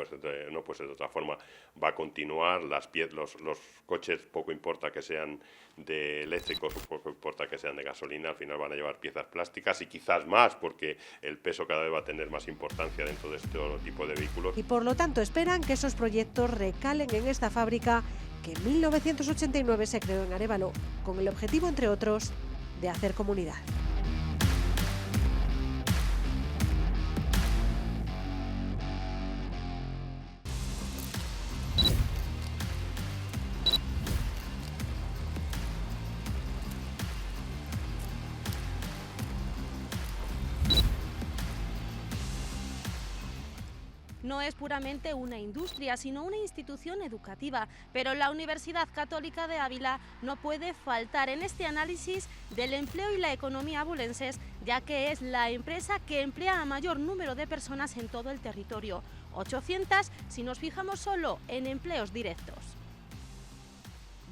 puede ser de otra forma, va a continuar. Los coches, poco importa que sean de eléctricos o poco importa que sean de gasolina, al final van a llevar piezas plásticas y quizás más, porque el peso cada vez va a tener más importancia dentro de este tipo de vehículos. Y por lo tanto esperan que esos proyectos recalen en esta fábrica que en 1989 se creó en Arévalo, con el objetivo, entre otros, de hacer comunidad. No es puramente una industria, sino una institución educativa, pero la Universidad Católica de Ávila no puede faltar en este análisis del empleo y la economía abulenses, ya que es la empresa que emplea a mayor número de personas en todo el territorio, 800 si nos fijamos solo en empleos directos.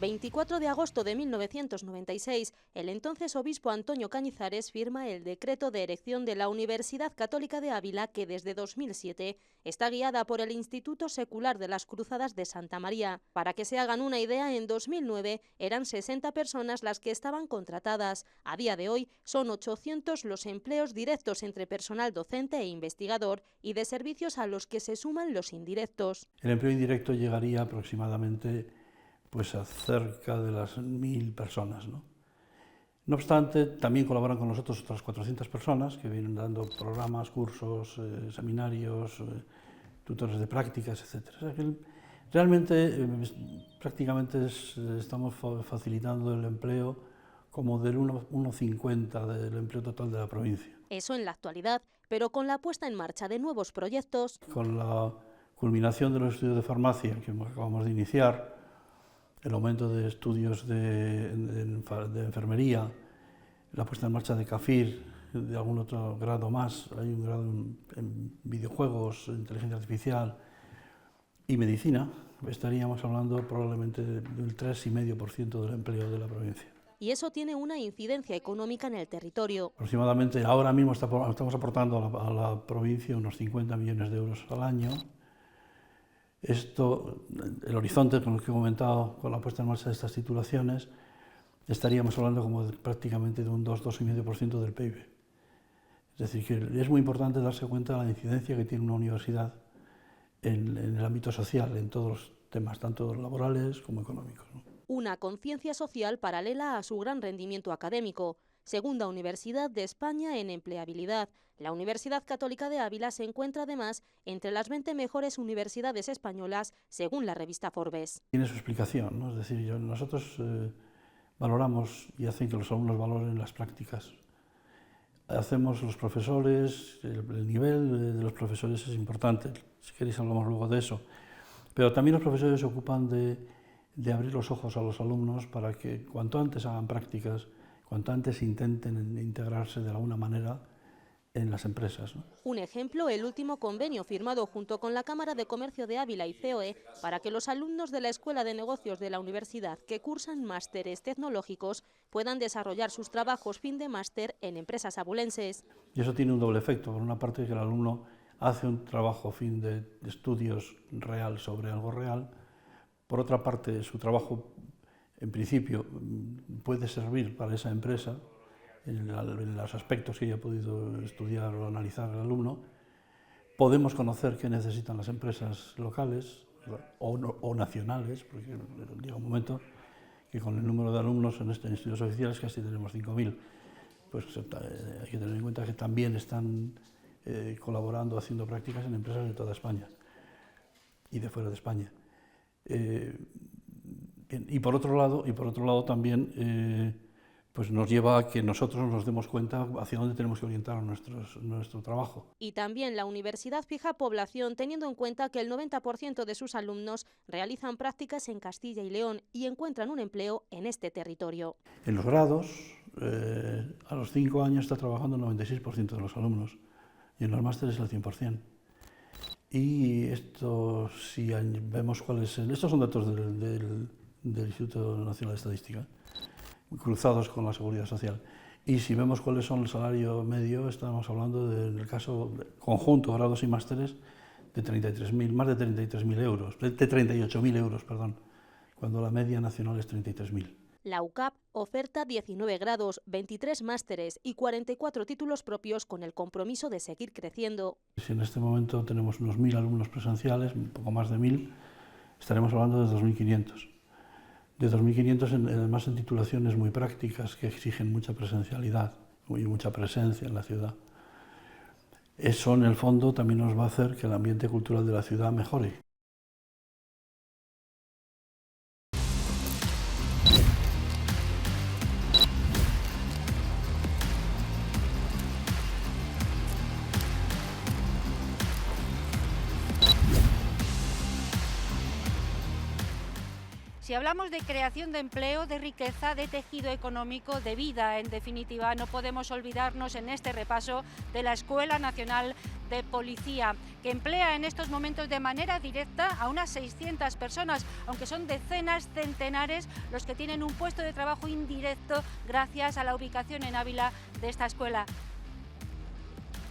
24 de agosto de 1996, el entonces obispo Antonio Cañizares firma el decreto de erección de la Universidad Católica de Ávila, que desde 2007 está guiada por el Instituto Secular de las Cruzadas de Santa María. Para que se hagan una idea, en 2009 eran 60 personas las que estaban contratadas. A día de hoy son 800 los empleos directos entre personal docente e investigador y de servicios a los que se suman los indirectos. El empleo indirecto llegaría aproximadamente a cerca de las 1.000 personas, ¿no? No obstante, también colaboran con nosotros otras 400 personas que vienen dando programas, cursos, seminarios, tutores de prácticas, etc. O sea que realmente, prácticamente estamos facilitando el empleo como del 1,50 del empleo total de la provincia. Eso en la actualidad, pero con la puesta en marcha de nuevos proyectos. Con la culminación de los estudios de farmacia que acabamos de iniciar, el aumento de estudios de enfermería, la puesta en marcha de CAFIR, de algún otro grado más, hay un grado en videojuegos, inteligencia artificial y medicina, estaríamos hablando probablemente del 3,5% del empleo de la provincia. Y eso tiene una incidencia económica en el territorio. Aproximadamente, ahora mismo estamos aportando a la provincia unos 50 millones de euros al año. Esto, el horizonte con el que he comentado, con la puesta en marcha de estas titulaciones, estaríamos hablando como prácticamente de un 2,5% del PIB. Es decir, que es muy importante darse cuenta de la incidencia que tiene una universidad en el ámbito social, en todos los temas, tanto laborales como económicos, ¿no? Una conciencia social paralela a su gran rendimiento académico. Segunda universidad de España en empleabilidad. La Universidad Católica de Ávila se encuentra además entre las 20 mejores universidades españolas según la revista Forbes. Tiene su explicación, ¿no? Es decir, nosotros valoramos y hacen que los alumnos valoren las prácticas. Hacemos los profesores, el nivel de los profesores es importante, si queréis hablamos luego de eso, pero también los profesores se ocupan de abrir los ojos a los alumnos para que cuanto antes hagan prácticas, cuanto antes intenten integrarse de alguna manera en las empresas, ¿no? Un ejemplo, el último convenio firmado junto con la Cámara de Comercio de Ávila y COE para que los alumnos de la Escuela de Negocios de la Universidad que cursan másteres tecnológicos puedan desarrollar sus trabajos fin de máster en empresas abulenses. Y eso tiene un doble efecto. Por una parte, que el alumno hace un trabajo fin de estudios real sobre algo real. Por otra parte, su trabajo, en principio, puede servir para esa empresa en los aspectos que haya podido estudiar o analizar el alumno. Podemos conocer qué necesitan las empresas locales o nacionales, porque llega un momento que con el número de alumnos en estudios oficiales casi tenemos 5.000. Pues hay que tener en cuenta que también están colaborando, haciendo prácticas en empresas de toda España y de fuera de España. Y por otro lado también pues nos lleva a que nosotros nos demos cuenta hacia dónde tenemos que orientar nuestro trabajo. Y también la universidad fija población, teniendo en cuenta que el 90% de sus alumnos realizan prácticas en Castilla y León y encuentran un empleo en este territorio. En los grados, a los 5 años está trabajando el 96% de los alumnos y en los másteres el 100%. Y esto, si vemos cuáles, estos son datos del Instituto Nacional de Estadística, cruzados con la Seguridad Social. Y si vemos cuáles son el salario medio, estamos hablando en el caso conjunto, grados y másteres, de 33.000, más de 33.000 euros, de 38.000 euros, perdón, cuando la media nacional es 33.000. La UCAP oferta 19 grados, 23 másteres y 44 títulos propios con el compromiso de seguir creciendo. Si en este momento tenemos unos 1.000 alumnos presenciales, un poco más de 1.000, estaremos hablando de 2.500. De 2.500 además en titulaciones muy prácticas que exigen mucha presencialidad y mucha presencia en la ciudad. Eso en el fondo también nos va a hacer que el ambiente cultural de la ciudad mejore. Si hablamos de creación de empleo, de riqueza, de tejido económico, de vida, en definitiva, no podemos olvidarnos en este repaso de la Escuela Nacional de Policía, que emplea en estos momentos de manera directa a unas 600 personas, aunque son decenas, centenares los que tienen un puesto de trabajo indirecto gracias a la ubicación en Ávila de esta escuela.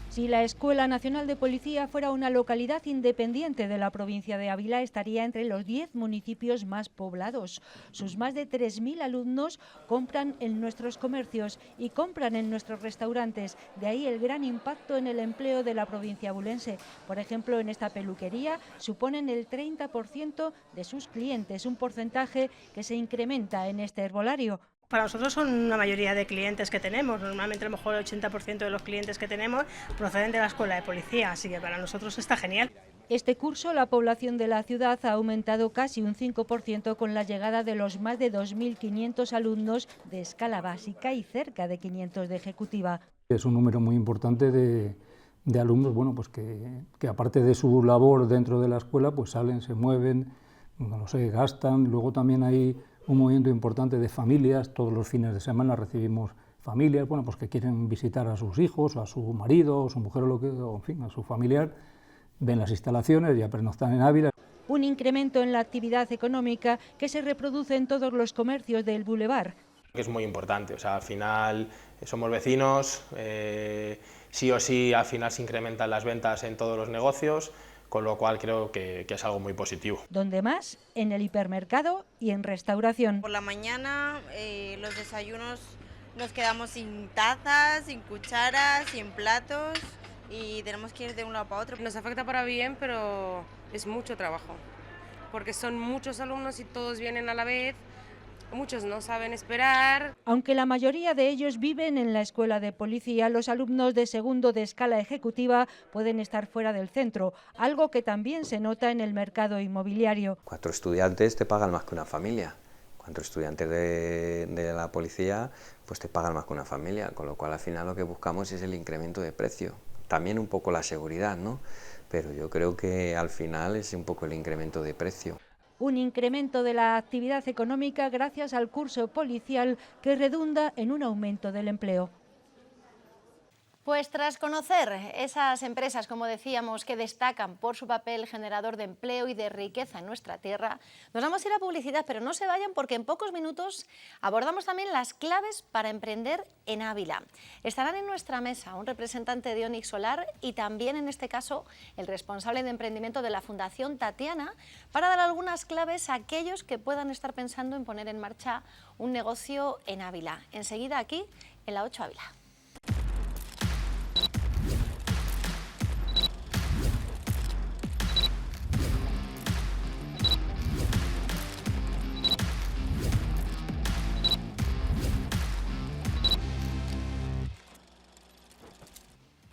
Si la Escuela Nacional de Policía fuera una localidad independiente de la provincia de Ávila, estaría entre los 10 municipios más poblados. Sus más de 3.000 alumnos compran en nuestros comercios y compran en nuestros restaurantes. De ahí el gran impacto en el empleo de la provincia abulense. Por ejemplo, en esta peluquería suponen el 30% de sus clientes, un porcentaje que se incrementa en este herbolario. Para nosotros son una mayoría de clientes que tenemos, normalmente a lo mejor el 80% de los clientes que tenemos proceden de la Escuela de Policía, así que para nosotros está genial. Este curso la población de la ciudad ha aumentado casi un 5% con la llegada de los más de 2.500 alumnos de escala básica y cerca de 500 de ejecutiva. Es un número muy importante de alumnos, bueno, pues que aparte de su labor dentro de la escuela, pues salen, se mueven, no sé, gastan. Luego también hay un movimiento importante de familias. Todos los fines de semana recibimos familias, bueno, pues que quieren visitar a sus hijos, a su marido, a su mujer o en fin, a su familiar, ven las instalaciones, ya pernoctan en Ávila. Un incremento en la actividad económica que se reproduce en todos los comercios del Boulevard. Es muy importante, o sea, al final somos vecinos, sí o sí al final se incrementan las ventas en todos los negocios, con lo cual creo que es algo muy positivo. ¿Dónde más? En el hipermercado y en restauración. Por la mañana los desayunos nos quedamos sin tazas, sin cucharas, sin platos y tenemos que ir de un lado para otro. Nos afecta para bien, pero es mucho trabajo, porque son muchos alumnos y todos vienen a la vez. Muchos no saben esperar. Aunque la mayoría de ellos viven en la Escuela de Policía, los alumnos de segundo de escala ejecutiva pueden estar fuera del centro, algo que también se nota en el mercado inmobiliario. 4 estudiantes te pagan más que una familia. 4 estudiantes de la policía pues te pagan más que una familia, con lo cual al final lo que buscamos es el incremento de precio. También un poco la seguridad, ¿no? Pero yo creo que al final es un poco el incremento de precio. Un incremento de la actividad económica gracias al curso policial que redunda en un aumento del empleo. Pues tras conocer esas empresas, como decíamos, que destacan por su papel generador de empleo y de riqueza en nuestra tierra, nos vamos a ir a publicidad, pero no se vayan porque en pocos minutos abordamos también las claves para emprender en Ávila. Estarán en nuestra mesa un representante de Onyx Solar y también, en este caso, el responsable de emprendimiento de la Fundación Tatiana, para dar algunas claves a aquellos que puedan estar pensando en poner en marcha un negocio en Ávila. Enseguida aquí, en la 8 Ávila.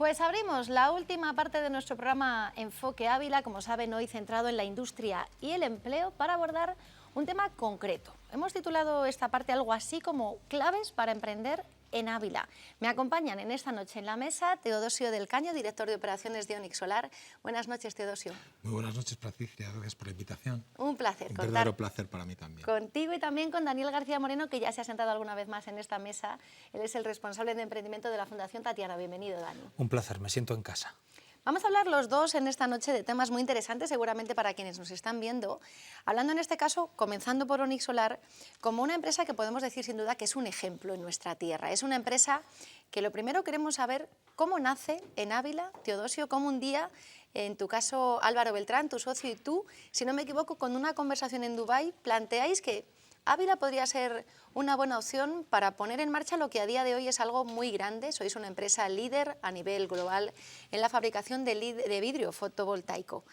Pues abrimos la última parte de nuestro programa Enfoque Ávila, como saben, hoy centrado en la industria y el empleo, para abordar un tema concreto. Hemos titulado esta parte algo así como claves para emprender en Ávila. Me acompañan en esta noche en la mesa Teodosio del Caño, director de operaciones de Onyx Solar. Buenas noches, Teodosio. Muy buenas noches, Patricia. Gracias por la invitación. Un placer. Un verdadero placer para mí también. Contigo y también con Daniel García Moreno, que ya se ha sentado alguna vez más en esta mesa. Él es el responsable de emprendimiento de la Fundación Tatiana. Bienvenido, Dani. Un placer, me siento en casa. Vamos a hablar los dos en esta noche de temas muy interesantes, seguramente para quienes nos están viendo, hablando en este caso, comenzando por Onyx Solar, como una empresa que podemos decir sin duda que es un ejemplo en nuestra tierra. Es una empresa que lo primero queremos saber cómo nace en Ávila, Teodosio, cómo un día, en tu caso Álvaro Beltrán, tu socio y tú, si no me equivoco, con una conversación en Dubái, planteáis que Ávila podría ser una buena opción para poner en marcha lo que a día de hoy es algo muy grande. Sois una empresa líder a nivel global en la fabricación de vidrio fotovoltaico.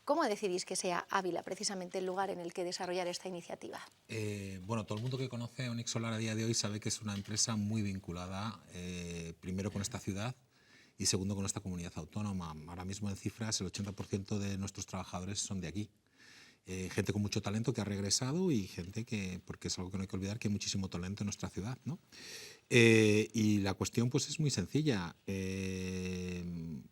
¿Cómo decidís que sea Ávila precisamente el lugar en el que desarrollar esta iniciativa? Bueno, todo el mundo que conoce Onyx Solar a día de hoy sabe que es una empresa muy vinculada, primero con esta ciudad y segundo con esta comunidad autónoma. Ahora mismo en cifras el 80% de nuestros trabajadores son de aquí. Gente con mucho talento que ha regresado y gente que, porque es algo que no hay que olvidar, que hay muchísimo talento en nuestra ciudad, ¿no? Y la cuestión pues es muy sencilla.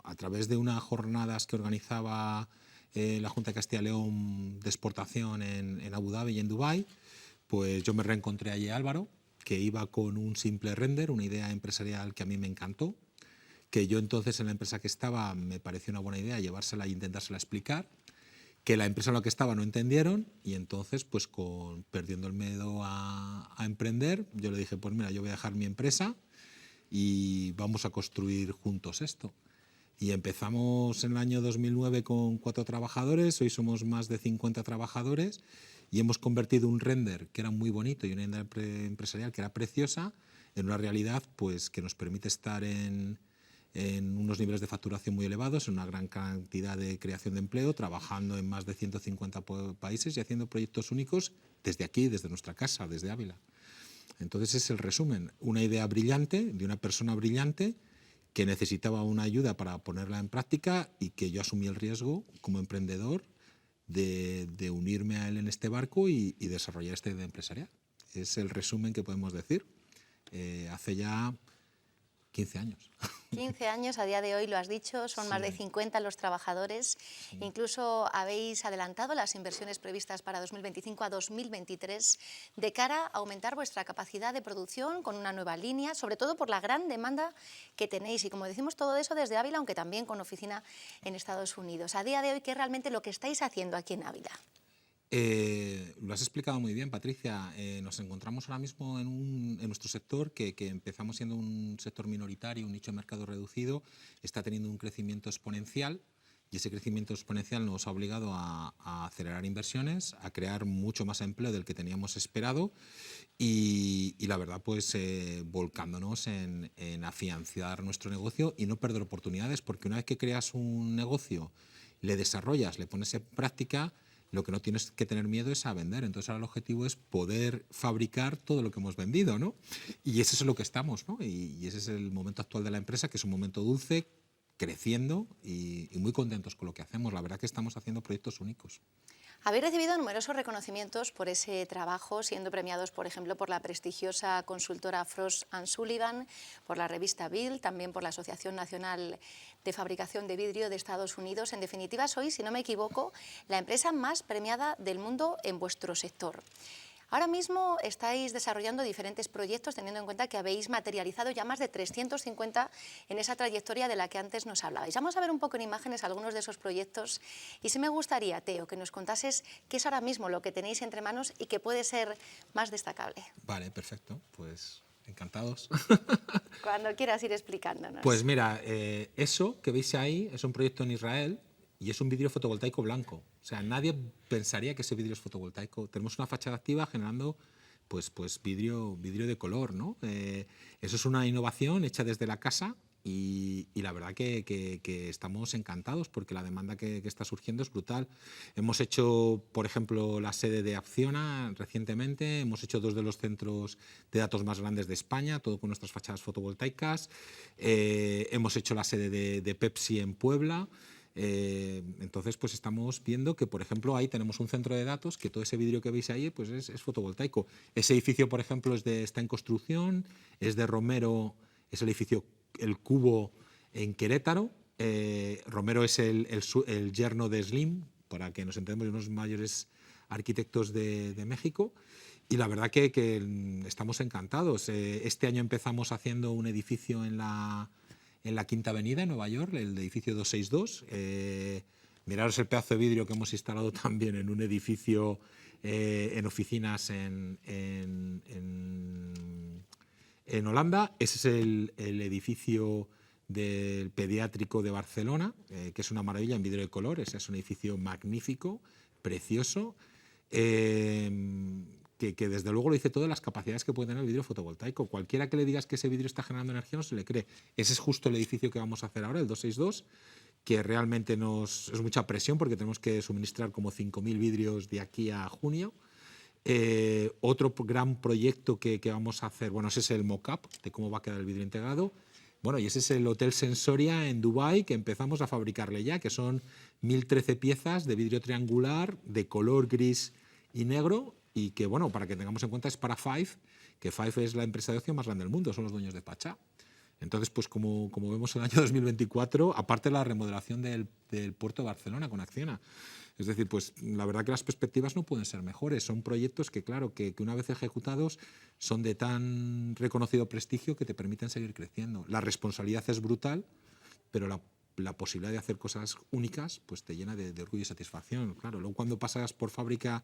A través de unas jornadas que organizaba la Junta de Castilla y León de exportación en Abu Dhabi y en Dubái, pues yo me reencontré allí a Álvaro, que iba con un simple render, una idea empresarial que a mí me encantó, que yo entonces en la empresa que estaba me pareció una buena idea llevársela e intentársela explicar, que la empresa en la que estaba no entendieron y entonces, pues perdiendo el miedo a emprender, yo le dije, pues mira, yo voy a dejar mi empresa y vamos a construir juntos esto. Y empezamos en el año 2009 con 4 trabajadores, hoy somos más de 50 trabajadores y hemos convertido un render que era muy bonito y una idea empresarial que era preciosa en una realidad pues, que nos permite estar en unos niveles de facturación muy elevados, en una gran cantidad de creación de empleo, trabajando en más de 150 países y haciendo proyectos únicos desde aquí, desde nuestra casa, desde Ávila. Entonces es el resumen, una idea brillante, de una persona brillante que necesitaba una ayuda para ponerla en práctica y que yo asumí el riesgo como emprendedor de unirme a él en este barco y desarrollar esta idea empresarial. Es el resumen que podemos decir. Hace ya 15 años. 15 años, a día de hoy lo has dicho, son más de 50 los trabajadores. Sí. Incluso habéis adelantado las inversiones previstas para 2025 a 2023 de cara a aumentar vuestra capacidad de producción con una nueva línea, sobre todo por la gran demanda que tenéis. Y como decimos, todo eso desde Ávila, aunque también con oficina en Estados Unidos. A día de hoy, ¿qué es realmente lo que estáis haciendo aquí en Ávila? Lo has explicado muy bien, Patricia. Nos encontramos ahora mismo en nuestro sector, que empezamos siendo un sector minoritario, un nicho de mercado reducido, está teniendo un crecimiento exponencial y ese crecimiento exponencial nos ha obligado a acelerar inversiones, a crear mucho más empleo del que teníamos esperado y la verdad, pues volcándonos en afianzar nuestro negocio y no perder oportunidades, porque una vez que creas un negocio, le desarrollas, le pones en práctica, lo que no tienes que tener miedo es a vender. Entonces ahora el objetivo es poder fabricar todo lo que hemos vendido, ¿no? Y eso es lo que estamos, ¿no? Y ese es el momento actual de la empresa, que es un momento dulce, creciendo y muy contentos con lo que hacemos. La verdad que estamos haciendo proyectos únicos. Habéis recibido numerosos reconocimientos por ese trabajo, siendo premiados, por ejemplo, por la prestigiosa consultora Frost & Sullivan, por la revista Bill, también por la Asociación Nacional de Fabricación de Vidrio de Estados Unidos. En definitiva, sois, si no me equivoco, la empresa más premiada del mundo en vuestro sector. Ahora mismo estáis desarrollando diferentes proyectos, teniendo en cuenta que habéis materializado ya más de 350 en esa trayectoria de la que antes nos hablabais. Vamos a ver un poco en imágenes algunos de esos proyectos y sí me gustaría, Teo, que nos contases qué es ahora mismo lo que tenéis entre manos y que puede ser más destacable. Vale, perfecto, pues encantados. Cuando quieras ir explicándonos. Pues mira, eso que veis ahí es un proyecto en Israel y es un vidrio fotovoltaico blanco. O sea, nadie pensaría que ese vidrio es fotovoltaico. Tenemos una fachada activa generando pues vidrio de color, ¿no? Eso es una innovación hecha desde la casa y la verdad que estamos encantados porque la demanda que está surgiendo es brutal. Hemos hecho, por ejemplo, la sede de Acciona recientemente, hemos hecho 2 de los centros de datos más grandes de España, todo con nuestras fachadas fotovoltaicas, hemos hecho la sede de Pepsi en Puebla. Entonces, pues estamos viendo que, por ejemplo, ahí tenemos un centro de datos, que todo ese vidrio que veis ahí pues es fotovoltaico. Ese edificio, por ejemplo, está en construcción, es de Romero, es el edificio El Cubo en Querétaro. Romero es el yerno de Slim, para que nos entendamos, unos mayores arquitectos de México. Y la verdad que estamos encantados. Este año empezamos haciendo un edificio en la Quinta Avenida, en Nueva York, el edificio 262. Miraros el pedazo de vidrio que hemos instalado también en un edificio en oficinas en Holanda. Ese es el edificio del pediátrico de Barcelona, que es una maravilla en vidrio de color. Ese es un edificio magnífico, precioso, que desde luego lo dice todo de las capacidades que puede tener el vidrio fotovoltaico. Cualquiera que le digas que ese vidrio está generando energía no se le cree. Ese es justo el edificio que vamos a hacer ahora, el 262, que realmente es mucha presión porque tenemos que suministrar como 5.000 vidrios de aquí a junio. Otro gran proyecto que vamos a hacer, bueno, ese es el mock-up de cómo va a quedar el vidrio integrado. Bueno, y ese es el Hotel Sensoria en Dubái, que empezamos a fabricarle ya, que son 1.013 piezas de vidrio triangular de color gris y negro, y que, bueno, para que tengamos en cuenta es para Five, que Five es la empresa de ocio más grande del mundo, son los dueños de Pachá. Entonces, pues como vemos el año 2024, aparte de la remodelación del puerto de Barcelona con Acciona. Es decir, pues la verdad que las perspectivas no pueden ser mejores. Son proyectos que, claro, que una vez ejecutados son de tan reconocido prestigio que te permiten seguir creciendo. La responsabilidad es brutal, pero la posibilidad de hacer cosas únicas pues te llena de orgullo y satisfacción. Claro, luego cuando pasas por fábrica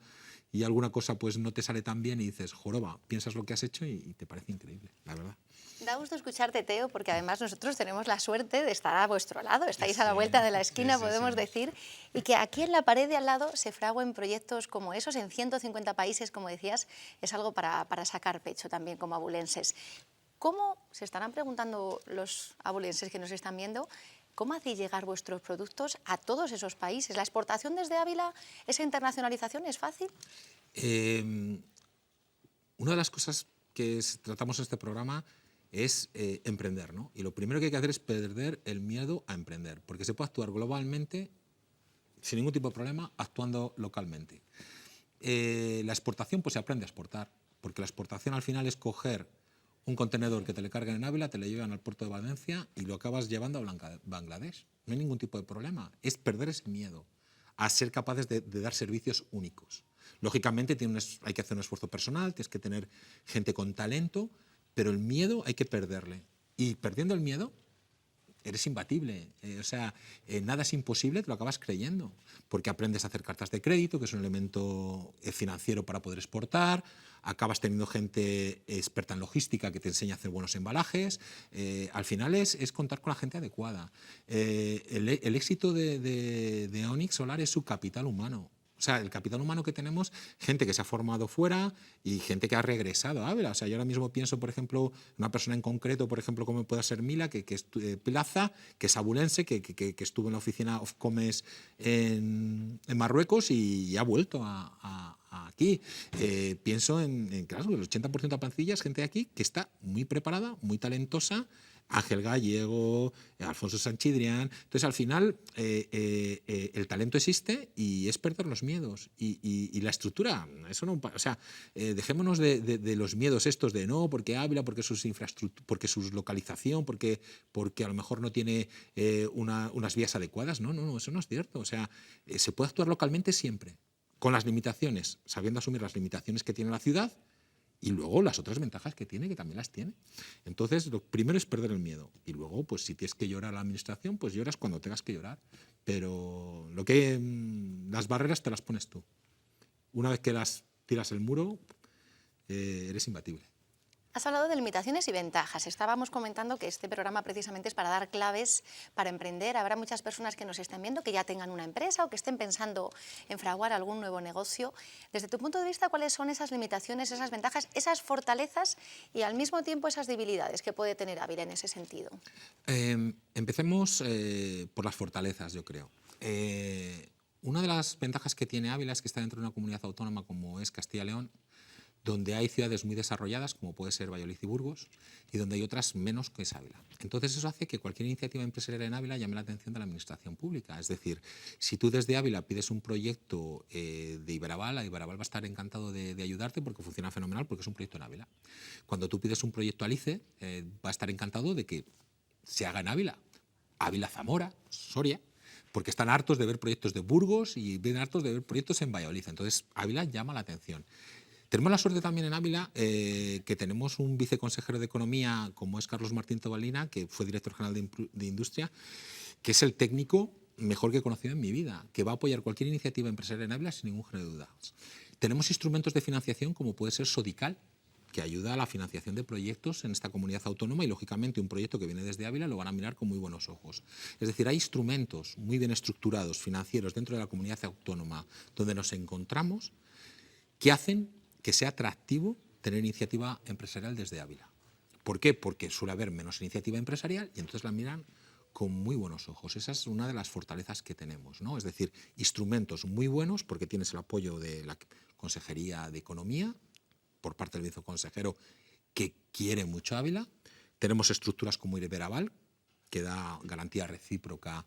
y alguna cosa pues no te sale tan bien y dices, joroba, piensas lo que has hecho y te parece increíble, la verdad. Da gusto escucharte, Teo, porque además nosotros tenemos la suerte de estar a vuestro lado, estáis a la vuelta de la esquina, podemos decir, y que aquí en la pared de al lado se fraguen proyectos como esos en 150 países, como decías, es algo para sacar pecho también como abulenses. ¿Cómo, se estarán preguntando los abulenses que nos están viendo, cómo hacéis llegar vuestros productos a todos esos países? ¿La exportación desde Ávila, esa internacionalización, es fácil? Una de las cosas que tratamos en este programa es emprender, ¿no? Y lo primero que hay que hacer es perder el miedo a emprender, porque se puede actuar globalmente sin ningún tipo de problema, actuando localmente. La exportación, pues se aprende a exportar, porque la exportación al final es coger un contenedor que te le cargan en Ávila, te le llevan al puerto de Valencia y lo acabas llevando a Bangladesh. No hay ningún tipo de problema, es perder ese miedo a ser capaces de dar servicios únicos. Lógicamente hay que hacer un esfuerzo personal, tienes que tener gente con talento, pero el miedo hay que perderle. Y perdiendo el miedo, eres imbatible. Nada es imposible, te lo acabas creyendo. Porque aprendes a hacer cartas de crédito, que es un elemento financiero para poder exportar. Acabas teniendo gente experta en logística que te enseña a hacer buenos embalajes. Al final es contar con la gente adecuada. El éxito de Onyx Solar es su capital humano. O sea, el capital humano que tenemos, gente que se ha formado fuera y gente que ha regresado a Ávila. O sea, yo ahora mismo pienso, por ejemplo, una persona en concreto, por ejemplo, como pueda ser Mila, que es Plaza, que es abulense, que estuvo en la oficina of Commerce en Marruecos y ha vuelto aquí. Pienso en claro, el 80% de Pancilla es gente de aquí que está muy preparada, muy talentosa. Ángel Gallego, Alfonso Sanchidrián. Entonces, al final, el talento existe y es perder los miedos. Y la estructura, eso no. O sea, dejémonos de los miedos estos de no, porque Ávila, porque sus infraestructuras, porque su localización, porque a lo mejor no tiene unas vías adecuadas. No, eso no es cierto. O sea, se puede actuar localmente siempre, con las limitaciones, sabiendo asumir las limitaciones que tiene la ciudad. Y luego las otras ventajas que tiene, que también las tiene. Entonces, lo primero es perder el miedo. Y luego, pues si tienes que llorar a la administración, pues lloras cuando tengas que llorar. Pero las barreras te las pones tú. Una vez que las tiras el muro, eres imbatible. Has hablado de limitaciones y ventajas. Estábamos comentando que este programa precisamente es para dar claves para emprender. Habrá muchas personas que nos estén viendo que ya tengan una empresa o que estén pensando en fraguar algún nuevo negocio. Desde tu punto de vista, ¿cuáles son esas limitaciones, esas ventajas, esas fortalezas y al mismo tiempo esas debilidades que puede tener Ávila en ese sentido? Empecemos por las fortalezas, yo creo. Una de las ventajas que tiene Ávila es que está dentro de una comunidad autónoma como es Castilla y León, donde hay ciudades muy desarrolladas, como puede ser Valladolid y Burgos, y donde hay otras menos, que es Ávila. Entonces eso hace que cualquier iniciativa empresarial en Ávila llame la atención de la administración pública. Es decir, si tú desde Ávila pides un proyecto de Iberaval, Iberaval va a estar encantado de ayudarte porque funciona fenomenal, porque es un proyecto en Ávila. Cuando tú pides un proyecto al ICE, va a estar encantado de que se haga en Ávila. Ávila, Zamora, Soria, porque están hartos de ver proyectos de Burgos y bien hartos de ver proyectos en Valladolid. Entonces Ávila llama la atención. Tenemos la suerte también en Ávila que tenemos un viceconsejero de Economía como es Carlos Martín Tobalina, que fue director general de Industria, que es el técnico mejor que he conocido en mi vida, que va a apoyar cualquier iniciativa empresarial en Ávila sin ningún género de dudas. Tenemos instrumentos de financiación como puede ser Sodical, que ayuda a la financiación de proyectos en esta comunidad autónoma y, lógicamente, un proyecto que viene desde Ávila lo van a mirar con muy buenos ojos. Es decir, hay instrumentos muy bien estructurados, financieros, dentro de la comunidad autónoma donde nos encontramos que hacen que sea atractivo tener iniciativa empresarial desde Ávila. ¿Por qué? Porque suele haber menos iniciativa empresarial y entonces la miran con muy buenos ojos. Esa es una de las fortalezas que tenemos, ¿no? Es decir, instrumentos muy buenos porque tienes el apoyo de la Consejería de Economía por parte del viceconsejero que quiere mucho Ávila. Tenemos estructuras como Iberaval, que da garantía recíproca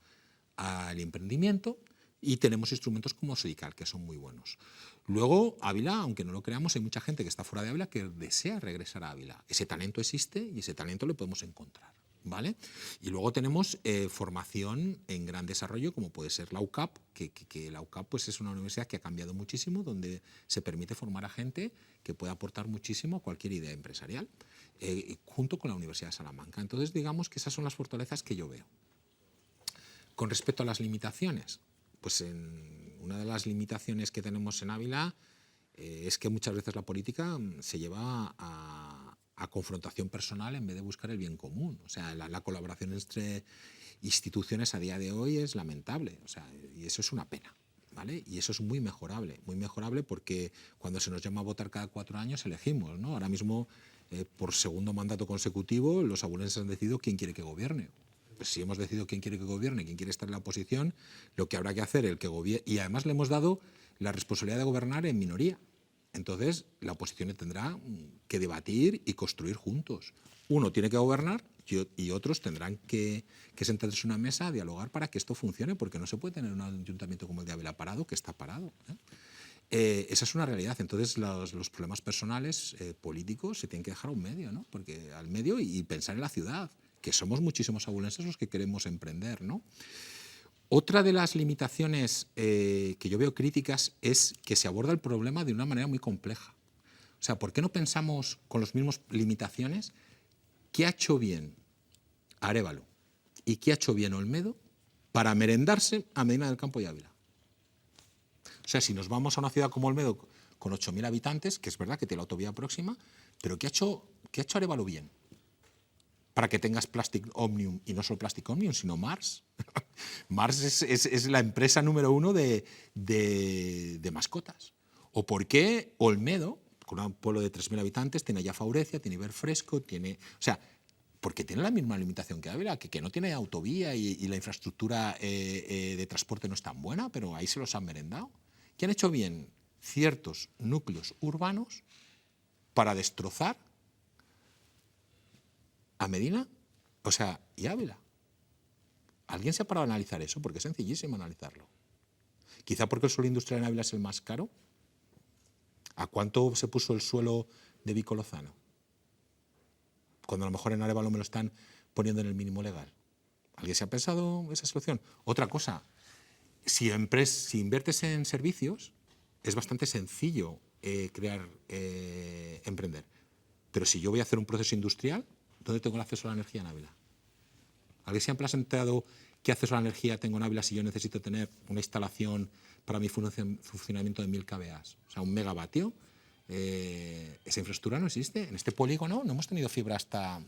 al emprendimiento. Y tenemos instrumentos como Sodical, que son muy buenos. Luego, Ávila, aunque no lo creamos, hay mucha gente que está fuera de Ávila que desea regresar a Ávila. Ese talento existe y ese talento lo podemos encontrar, ¿vale? Y luego tenemos formación en gran desarrollo, como puede ser la UCAP, que la UCAP pues, es una universidad que ha cambiado muchísimo, donde se permite formar a gente que puede aportar muchísimo a cualquier idea empresarial, junto con la Universidad de Salamanca. Entonces, digamos que esas son las fortalezas que yo veo. Con respecto a las limitaciones, pues una de las limitaciones que tenemos en Ávila es que muchas veces la política se lleva a confrontación personal en vez de buscar el bien común. O sea, la colaboración entre instituciones a día de hoy es lamentable, o sea, y eso es una pena, ¿vale? Y eso es muy mejorable porque cuando se nos llama a votar cada 4 años elegimos, ¿no? Ahora mismo, por segundo mandato consecutivo, los abulenses han decidido quién quiere que gobierne. Pues si hemos decidido quién quiere que gobierne, quién quiere estar en la oposición, lo que habrá que hacer el que gobierne, y además le hemos dado la responsabilidad de gobernar en minoría. Entonces la oposición tendrá que debatir y construir juntos. Uno tiene que gobernar y otros tendrán que sentarse en una mesa a dialogar para que esto funcione, porque no se puede tener un ayuntamiento como el de Ávila parado, que está parado, esa es una realidad. Entonces los problemas personales, políticos, se tienen que dejar a un medio, ¿no? Porque al medio y pensar en la ciudad, que somos muchísimos abulenses los que queremos emprender, ¿no? Otra de las limitaciones que yo veo críticas es que se aborda el problema de una manera muy compleja. O sea, ¿por qué no pensamos con las mismas limitaciones qué ha hecho bien Arévalo y qué ha hecho bien Olmedo para merendarse a Medina del Campo y Ávila? O sea, si nos vamos a una ciudad como Olmedo con 8.000 habitantes, que es verdad que tiene la autovía próxima, pero ¿qué ha hecho Arévalo bien? Para que tengas Plastic Omnium, y no solo Plastic Omnium, sino Mars. Mars es la empresa número 1 de mascotas. ¿O por qué Olmedo, con un pueblo de 3.000 habitantes, tiene ya Faurecia, tiene Iberfresco, tiene... O sea, porque tiene la misma limitación que Ávila, que no tiene autovía y la infraestructura de transporte no es tan buena, pero ahí se los han merendado. ¿Qué han hecho bien ciertos núcleos urbanos para destrozar a Medina, o sea, y Ávila? ¿Alguien se ha parado a analizar eso? Porque es sencillísimo analizarlo. Quizá porque el suelo industrial en Ávila es el más caro. ¿A cuánto se puso el suelo de Vicolozano? Cuando a lo mejor en Arévalo me lo están poniendo en el mínimo legal. ¿Alguien se ha pensado esa solución? Otra cosa, si inviertes en servicios, es bastante sencillo emprender. Pero si yo voy a hacer un proceso industrial, ¿dónde tengo el acceso a la energía en Ávila? ¿Alguien se ha planteado qué acceso a la energía tengo en Ávila si yo necesito tener una instalación para mi funcionamiento de 1000 kVA? O sea, 1 megavatio. Esa infraestructura no existe. En este polígono no hemos tenido fibra hasta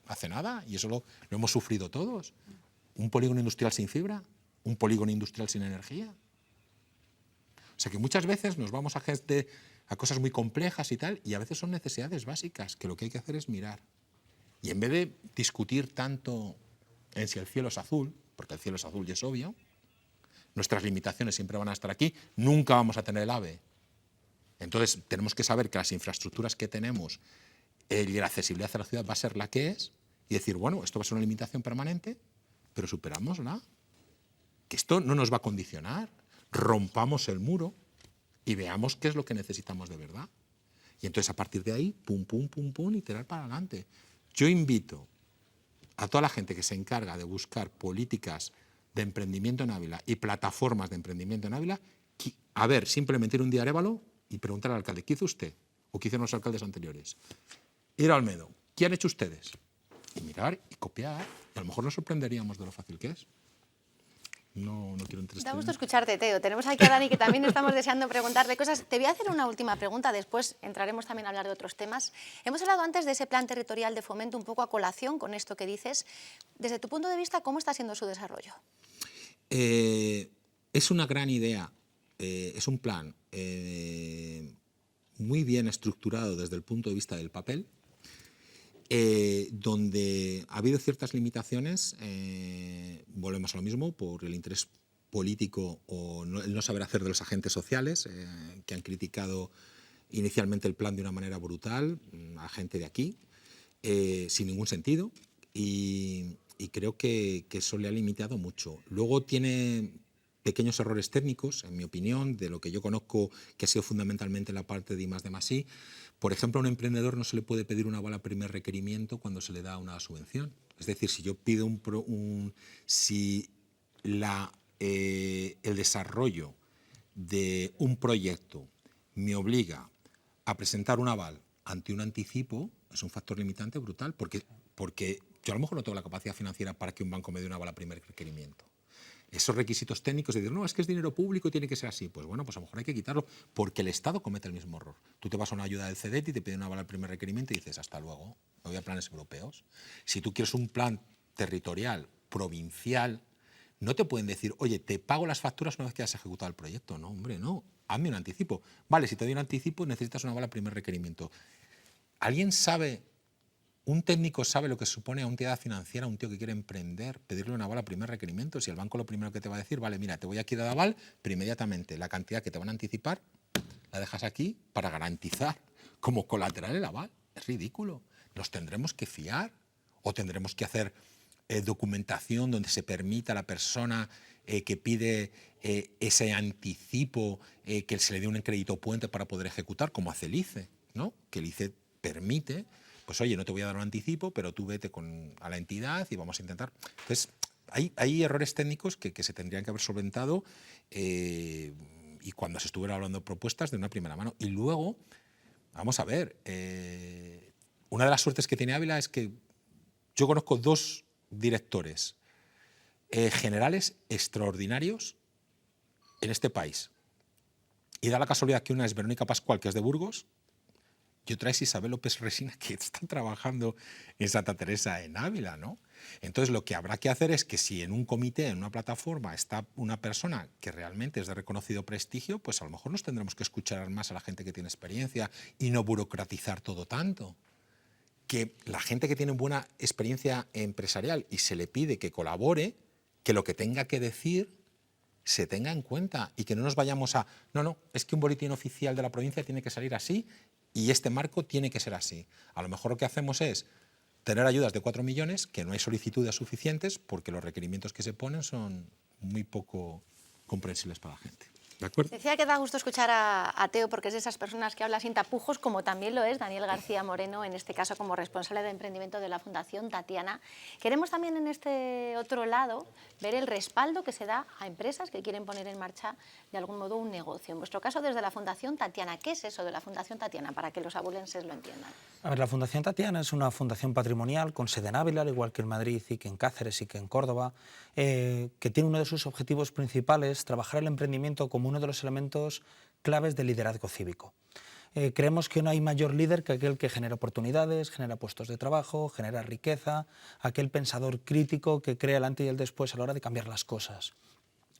hace nada y eso lo hemos sufrido todos. Un polígono industrial sin fibra, un polígono industrial sin energía. O sea que muchas veces nos vamos a cosas muy complejas y tal, y a veces son necesidades básicas, que lo que hay que hacer es mirar. Y en vez de discutir tanto en si el cielo es azul, porque el cielo es azul y es obvio, nuestras limitaciones siempre van a estar aquí, nunca vamos a tener el AVE. Entonces tenemos que saber que las infraestructuras que tenemos y la accesibilidad a la ciudad va a ser la que es, y decir, bueno, esto va a ser una limitación permanente, pero superámosla. Que esto no nos va a condicionar. Rompamos el muro y veamos qué es lo que necesitamos de verdad. Y entonces a partir de ahí, pum, pum, pum, pum, y tirar para adelante. Yo invito a toda la gente que se encarga de buscar políticas de emprendimiento en Ávila y plataformas de emprendimiento en Ávila, a ver, simplemente ir un día a Arévalo y preguntar al alcalde, ¿qué hizo usted? ¿O qué hicieron los alcaldes anteriores? Ir a Olmedo, ¿qué han hecho ustedes? Y mirar y copiar. Y a lo mejor nos sorprenderíamos de lo fácil que es. No quiero entretener. Da gusto escucharte, Teo. Tenemos aquí a Dani, que también estamos deseando preguntarle cosas. Te voy a hacer una última pregunta, después entraremos también a hablar de otros temas. Hemos hablado antes de ese plan territorial de fomento, un poco a colación con esto que dices. Desde tu punto de vista, ¿cómo está siendo su desarrollo? Es una gran idea, es un plan muy bien estructurado desde el punto de vista del papel, donde ha habido ciertas limitaciones, volvemos a lo mismo, por el interés político o el no saber hacer de los agentes sociales, que han criticado inicialmente el plan de una manera brutal, a gente de aquí, sin ningún sentido, y creo que eso le ha limitado mucho. Luego tiene pequeños errores técnicos, en mi opinión, de lo que yo conozco, que ha sido fundamentalmente la parte de I+D+I. Por ejemplo, a un emprendedor no se le puede pedir un aval a primer requerimiento cuando se le da una subvención. Es decir, si yo pido el desarrollo de un proyecto me obliga a presentar un aval ante un anticipo, es un factor limitante brutal, porque yo a lo mejor no tengo la capacidad financiera para que un banco me dé un aval a primer requerimiento. Esos requisitos técnicos de decir, no, es que es dinero público y tiene que ser así. Pues bueno, pues a lo mejor hay que quitarlo, porque el Estado comete el mismo error. Tú te vas a una ayuda del CEDET y te piden un aval al primer requerimiento y dices, hasta luego, me voy a planes europeos. Si tú quieres un plan territorial, provincial, no te pueden decir, oye, te pago las facturas una vez que has ejecutado el proyecto. No, hombre, no, hazme un anticipo. Vale, si te doy un anticipo necesitas un aval al primer requerimiento. ¿Alguien sabe? ¿Un técnico sabe lo que supone a una entidad financiera, a un tío que quiere emprender, pedirle un aval a primer requerimiento? Si el banco lo primero que te va a decir, vale, mira, te voy aquí a dar aval, pero inmediatamente la cantidad que te van a anticipar la dejas aquí para garantizar como colateral el aval. Es ridículo. Nos tendremos que fiar o tendremos que hacer documentación donde se permita a la persona que pide ese anticipo que se le dé un crédito puente para poder ejecutar, como hace el ICE, ¿no? Que el ICE permite, pues oye, no te voy a dar un anticipo, pero tú vete a la entidad y vamos a intentar. Entonces, hay errores técnicos que se tendrían que haber solventado y cuando se estuviera hablando de propuestas de una primera mano. Y luego, vamos a ver, una de las suertes que tiene Ávila es que yo conozco dos directores generales extraordinarios en este país. Y da la casualidad que una es Verónica Pascual, que es de Burgos, y otra es Isabel López Resina, que está trabajando en Santa Teresa en Ávila, ¿no? Entonces lo que habrá que hacer es que si en un comité, en una plataforma, está una persona que realmente es de reconocido prestigio, pues a lo mejor nos tendremos que escuchar más a la gente que tiene experiencia y no burocratizar todo tanto. Que la gente que tiene buena experiencia empresarial y se le pide que colabore, que lo que tenga que decir se tenga en cuenta y que no nos vayamos a, no, es que un boletín oficial de la provincia tiene que salir así y este marco tiene que ser así. A lo mejor lo que hacemos es tener ayudas de 4 millones, que no hay solicitudes suficientes porque los requerimientos que se ponen son muy poco comprensibles para la gente. ¿De acuerdo? Decía que da gusto escuchar a Teo porque es de esas personas que habla sin tapujos, como también lo es Daniel García Moreno, en este caso como responsable de emprendimiento de la Fundación Tatiana. Queremos también en este otro lado ver el respaldo que se da a empresas que quieren poner en marcha de algún modo un negocio. En vuestro caso, desde la Fundación Tatiana, ¿qué es eso de la Fundación Tatiana? Para que los abulenses lo entiendan. A ver, la Fundación Tatiana es una fundación patrimonial con sede en Ávila, al igual que en Madrid y que en Cáceres y que en Córdoba, que tiene uno de sus objetivos principales trabajar el emprendimiento como uno de los elementos claves del liderazgo cívico. creemos que no hay mayor líder que aquel que genera oportunidades, genera puestos de trabajo, genera riqueza, aquel pensador crítico que crea el antes y el después a la hora de cambiar las cosas.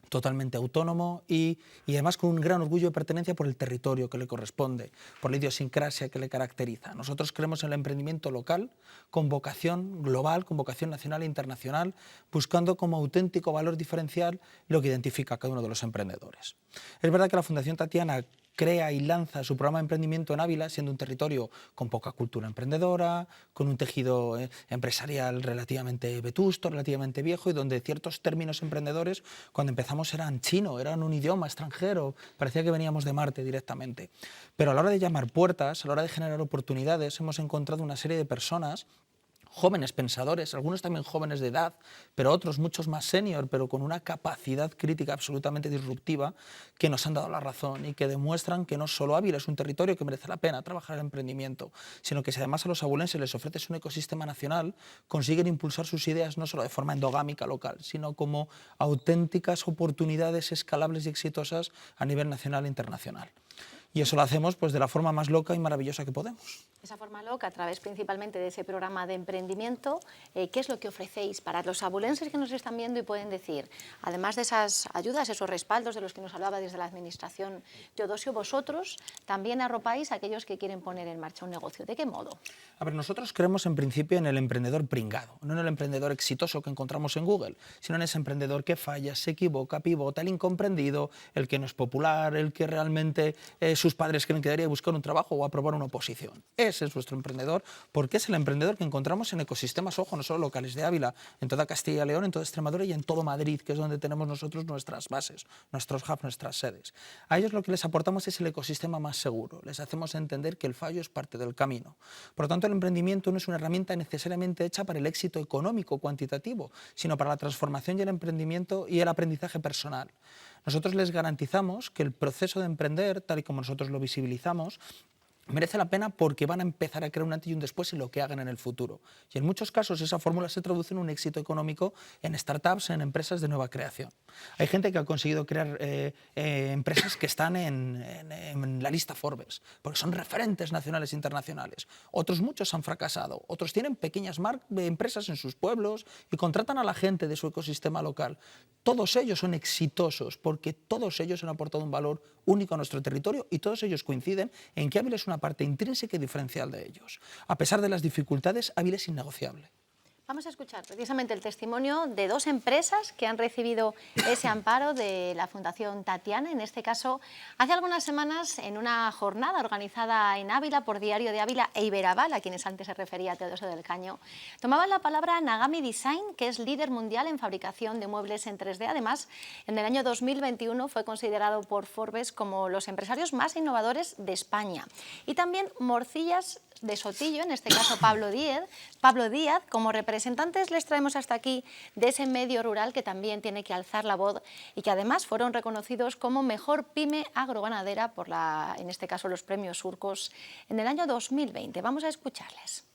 Totalmente autónomo y además con un gran orgullo de pertenencia por el territorio que le corresponde, por la idiosincrasia que le caracteriza. Nosotros creemos en el emprendimiento local, con vocación global, con vocación nacional e internacional, buscando como auténtico valor diferencial lo que identifica a cada uno de los emprendedores. Es verdad que la Fundación Tatiana crea y lanza su programa de emprendimiento en Ávila, siendo un territorio con poca cultura emprendedora, con un tejido empresarial relativamente vetusto, relativamente viejo, y donde ciertos términos emprendedores, cuando empezamos eran chino, eran un idioma extranjero, parecía que veníamos de Marte directamente. Pero a la hora de llamar puertas, a la hora de generar oportunidades, hemos encontrado una serie de personas, jóvenes pensadores, algunos también jóvenes de edad, pero otros muchos más senior, pero con una capacidad crítica absolutamente disruptiva, que nos han dado la razón y que demuestran que no solo Ávila es un territorio que merece la pena trabajar el emprendimiento, sino que si además a los abulenses les ofreces un ecosistema nacional, consiguen impulsar sus ideas no solo de forma endogámica local, sino como auténticas oportunidades escalables y exitosas a nivel nacional e internacional. Y eso lo hacemos pues, de la forma más loca y maravillosa que podemos. Esa forma loca, a través principalmente de ese programa de emprendimiento, ¿qué es lo que ofrecéis para los abulenses que nos están viendo y pueden decir, además de esas ayudas, esos respaldos de los que nos hablaba desde la Administración Teodosio, vosotros también arropáis a aquellos que quieren poner en marcha un negocio? ¿De qué modo? A ver, nosotros creemos en principio en el emprendedor pringado, no en el emprendedor exitoso que encontramos en Google, sino en ese emprendedor que falla, se equivoca, pivota, el incomprendido, el que no es popular, el que realmente sus padres creen que debería buscar un trabajo o aprobar una oposición. Ese es nuestro emprendedor, porque es el emprendedor que encontramos en ecosistemas, ojo, no solo locales de Ávila, en toda Castilla y León, en toda Extremadura y en todo Madrid, que es donde tenemos nosotros nuestras bases, nuestros hubs, nuestras sedes. A ellos lo que les aportamos es el ecosistema más seguro, les hacemos entender que el fallo es parte del camino. Por lo tanto, el emprendimiento no es una herramienta necesariamente hecha para el éxito económico cuantitativo, sino para la transformación y el emprendimiento y el aprendizaje personal. Nosotros les garantizamos que el proceso de emprender, tal y como nosotros lo visibilizamos, merece la pena porque van a empezar a crear un antes y un después en lo que hagan en el futuro. Y en muchos casos esa fórmula se traduce en un éxito económico en startups, en empresas de nueva creación. Hay gente que ha conseguido crear empresas que están en la lista Forbes, porque son referentes nacionales e internacionales. Otros muchos han fracasado, otros tienen pequeñas empresas en sus pueblos y contratan a la gente de su ecosistema local. Todos ellos son exitosos porque todos ellos han aportado un valor único a nuestro territorio y todos ellos coinciden en que Ávila es una parte intrínseca y diferencial de ellos. A pesar de las dificultades, Ávila es innegociable. Vamos a escuchar precisamente el testimonio de dos empresas que han recibido ese amparo de la Fundación Tatiana, en este caso hace algunas semanas en una jornada organizada en Ávila por Diario de Ávila e Iberaval, a quienes antes se refería Teodosio del Caño. Tomaban la palabra Nagami Design, que es líder mundial en fabricación de muebles en 3D. Además, en el año 2021 fue considerado por Forbes como los empresarios más innovadores de España. Y también Morcillas de Sotillo, en este caso Pablo Díaz, como representantes les traemos hasta aquí de ese medio rural que también tiene que alzar la voz y que además fueron reconocidos como mejor pyme agroganadera por en este caso los premios Surcos en el año 2020. Vamos a escucharles.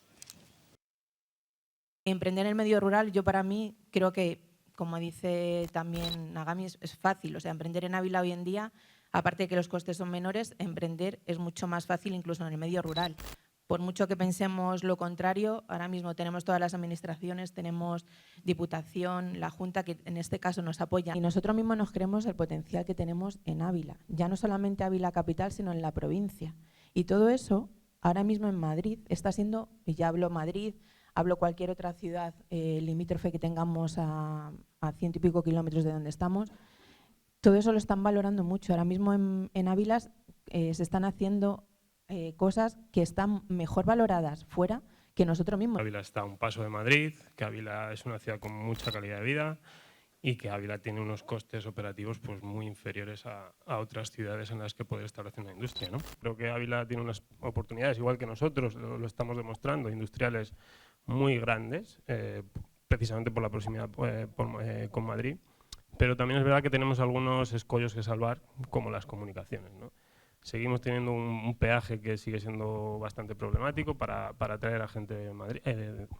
Emprender en el medio rural, yo para mí creo que, como dice también Nagami, es fácil. O sea, emprender en Ávila hoy en día, aparte de que los costes son menores, emprender es mucho más fácil incluso en el medio rural. Por mucho que pensemos lo contrario, ahora mismo tenemos todas las administraciones, tenemos Diputación, la Junta, que en este caso nos apoya. Y nosotros mismos nos creemos el potencial que tenemos en Ávila, ya no solamente Ávila capital, sino en la provincia. Y todo eso, ahora mismo en Madrid, está siendo, y ya hablo Madrid, hablo cualquier otra ciudad limítrofe que tengamos a 100 y pico kilómetros de donde estamos, todo eso lo están valorando mucho. Ahora mismo en Ávila se están haciendo cosas que están mejor valoradas fuera que nosotros mismos. Ávila está a un paso de Madrid, que Ávila es una ciudad con mucha calidad de vida y que Ávila tiene unos costes operativos pues, muy inferiores a otras ciudades en las que puede establecer una industria, ¿no? Creo que Ávila tiene unas oportunidades, igual que nosotros, lo estamos demostrando, industriales muy grandes, precisamente por la proximidad con Madrid, pero también es verdad que tenemos algunos escollos que salvar, como las comunicaciones, ¿no? Seguimos teniendo un peaje que sigue siendo bastante problemático para atraer a gente de Madrid,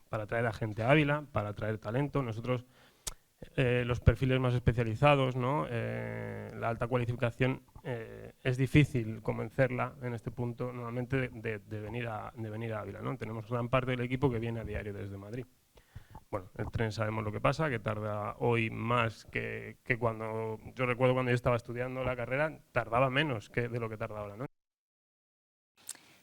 para atraer a gente a Ávila, para atraer talento. Nosotros, los perfiles más especializados, ¿no? La alta cualificación es difícil convencerla en este punto normalmente de venir a Ávila, ¿no? Tenemos gran parte del equipo que viene a diario desde Madrid. Bueno, el tren sabemos lo que pasa, que tarda hoy más que cuando... Yo recuerdo cuando yo estaba estudiando la carrera, tardaba menos de lo que tarda ahora, ¿no?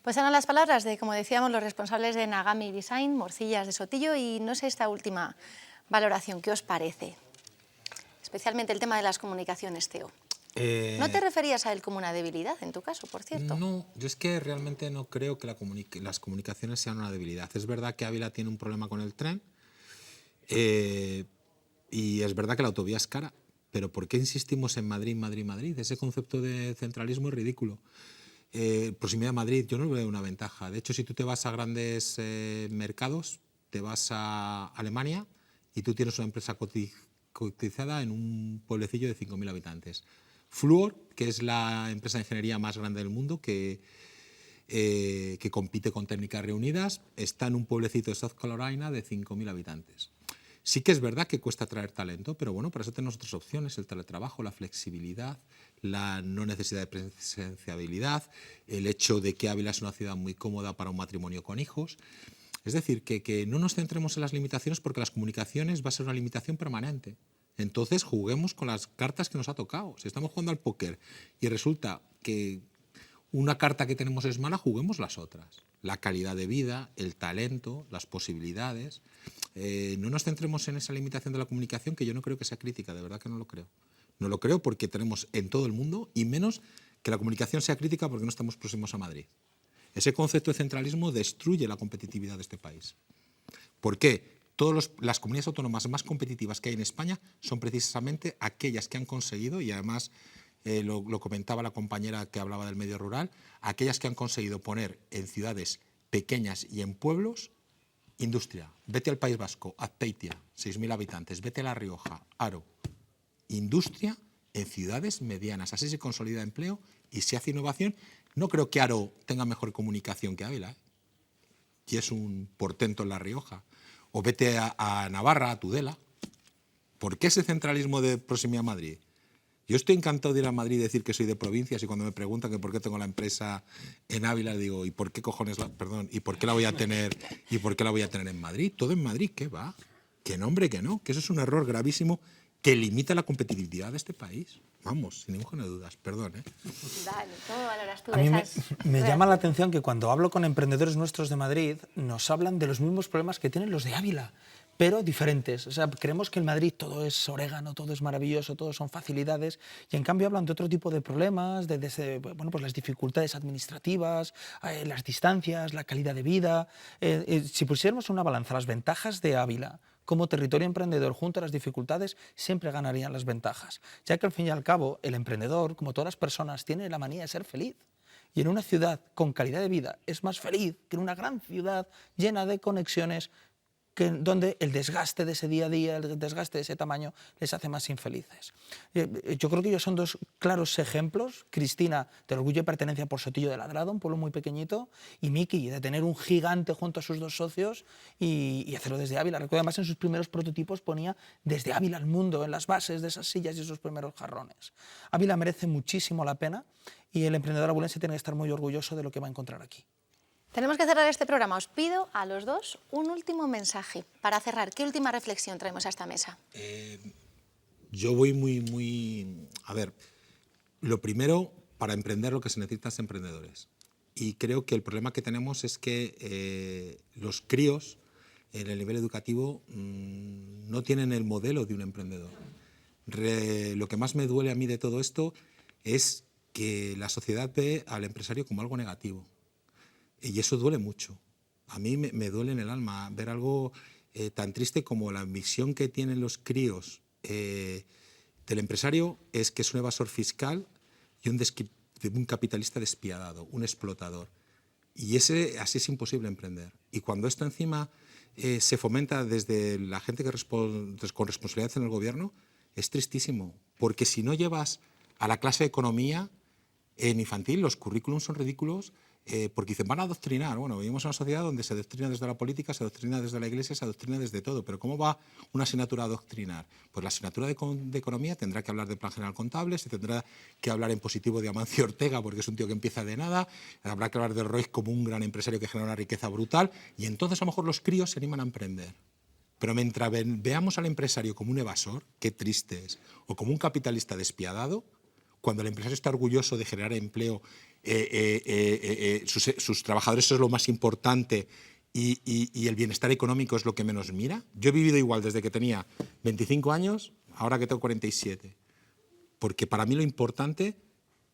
Pues eran las palabras de, como decíamos, los responsables de Nagami Design, Morcillas de Sotillo, y no sé esta última valoración, ¿qué os parece? Especialmente el tema de las comunicaciones, Teo. ¿No te referías a él como una debilidad, en tu caso, por cierto? No, yo es que realmente no creo que las comunicaciones sean una debilidad. Es verdad que Ávila tiene un problema con el tren y es verdad que la autovía es cara, pero ¿por qué insistimos en Madrid, Madrid, Madrid? Ese concepto de centralismo es ridículo. Proximidad a Madrid, yo no veo una ventaja. De hecho, si tú te vas a grandes mercados, te vas a Alemania y tú tienes una empresa cotizada en un pueblecillo de 5.000 habitantes. Fluor, que es la empresa de ingeniería más grande del mundo, que compite con Técnicas Reunidas, está en un pueblecito de South Carolina de 5.000 habitantes. Sí que es verdad que cuesta atraer talento, pero bueno, para eso tenemos otras opciones, el teletrabajo, la flexibilidad, la no necesidad de presenciabilidad, el hecho de que Ávila es una ciudad muy cómoda para un matrimonio con hijos. Es decir, que no nos centremos en las limitaciones, porque las comunicaciones va a ser una limitación permanente. Entonces juguemos con las cartas que nos ha tocado. Si estamos jugando al póker y resulta que una carta que tenemos es mala, juguemos las otras. La calidad de vida, el talento, las posibilidades. No nos centremos en esa limitación de la comunicación, que yo no creo que sea crítica, de verdad que no lo creo. No lo creo porque tenemos en todo el mundo, y menos que la comunicación sea crítica porque no estamos próximos a Madrid. Ese concepto de centralismo destruye la competitividad de este país. ¿Por qué? Todas las comunidades autónomas más competitivas que hay en España son precisamente aquellas que han conseguido, y además lo comentaba la compañera que hablaba del medio rural, aquellas que han conseguido poner en ciudades pequeñas y en pueblos industria. Vete al País Vasco, Azpeitia, 6.000 habitantes, vete a La Rioja, Haro. Industria en ciudades medianas, así se consolida empleo y se hace innovación. No creo que Haro tenga mejor comunicación que Ávila, y es un portento en La Rioja. O vete a Navarra, a Tudela. ¿Por qué ese centralismo de proximidad a Madrid? Yo estoy encantado de ir a Madrid y decir que soy de provincias, y cuando me preguntan que por qué tengo la empresa en Ávila, digo, ¿y por qué cojones ¿y por qué la voy a tener? ¿Y por qué la voy a tener en Madrid? Todo en Madrid, ¿qué va? Que no, hombre, que no, que eso es un error gravísimo que limita la competitividad de este país. Vamos, sin ninguna duda, perdón. Dale, ¿cómo valoras tú A mí esas me llama la atención que cuando hablo con emprendedores nuestros de Madrid, nos hablan de los mismos problemas que tienen los de Ávila, pero diferentes. O sea, creemos que en Madrid todo es orégano, todo es maravilloso, todo son facilidades, y en cambio hablan de otro tipo de problemas, bueno, pues las dificultades administrativas, las distancias, la calidad de vida. Si pusiéramos una balanza las ventajas de Ávila como territorio emprendedor junto a las dificultades, siempre ganarían las ventajas, ya que al fin y al cabo el emprendedor, como todas las personas, tiene la manía de ser feliz. Y en una ciudad con calidad de vida es más feliz que en una gran ciudad llena de conexiones, donde el desgaste de ese día a día, el desgaste de ese tamaño, les hace más infelices. Yo creo que ellos son dos claros ejemplos. Cristina, del orgullo y pertenencia por Sotillo de Ladrado, un pueblo muy pequeñito, y Miki, de tener un gigante junto a sus dos socios y hacerlo desde Ávila. Recuerdo además en sus primeros prototipos ponía desde Ávila al mundo, en las bases de esas sillas y esos primeros jarrones. Ávila merece muchísimo la pena, y el emprendedor abulense tiene que estar muy orgulloso de lo que va a encontrar aquí. Tenemos que cerrar este programa. Os pido a los dos un último mensaje para cerrar. ¿Qué última reflexión traemos a esta mesa? Yo voy muy... A ver, lo primero, para emprender lo que se necesita es emprendedores. Y creo que el problema que tenemos es que los críos en el nivel educativo no tienen el modelo de un emprendedor. Lo que más me duele a mí de todo esto es que la sociedad ve al empresario como algo negativo. Y eso duele mucho. A mí me duele en el alma ver algo tan triste como la visión que tienen los críos del empresario, es que es un evasor fiscal y un capitalista despiadado, un explotador. Y así es imposible emprender. Y cuando esto encima se fomenta desde la gente con responsabilidad en el gobierno, es tristísimo. Porque si no llevas a la clase de economía en infantil, los currículums son ridículos. porque dicen, van a adoctrinar. Bueno, vivimos en una sociedad donde se adoctrina desde la política, se adoctrina desde la iglesia, se adoctrina desde todo. Pero ¿cómo va una asignatura a adoctrinar? Pues la asignatura de economía tendrá que hablar de plan general contable, se tendrá que hablar en positivo de Amancio Ortega, porque es un tío que empieza de nada, habrá que hablar de Roig como un gran empresario que genera una riqueza brutal, y entonces a lo mejor los críos se animan a emprender. Pero mientras veamos al empresario como un evasor, qué triste es, o como un capitalista despiadado, cuando el empresario está orgulloso de generar empleo, sus trabajadores eso es lo más importante y el bienestar económico es lo que menos mira. Yo he vivido igual desde que tenía 25 años, ahora que tengo 47, porque para mí lo importante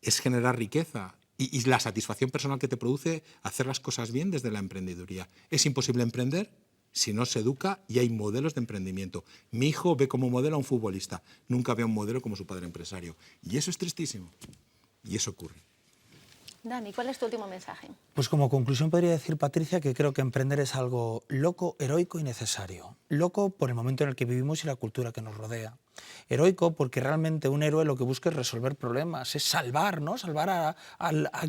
es generar riqueza y la satisfacción personal que te produce hacer las cosas bien desde la emprendeduría. Es imposible emprender si no se educa y hay modelos de emprendimiento. Mi hijo ve como modelo a un futbolista, nunca ve a un modelo como su padre empresario. Y eso es tristísimo. Y eso ocurre. Dani, ¿cuál es tu último mensaje? Pues como conclusión podría decir, Patricia, que creo que emprender es algo loco, heroico y necesario. Loco por el momento en el que vivimos y la cultura que nos rodea. Heroico porque realmente un héroe lo que busca es resolver problemas, es salvar, ¿no? Salvar a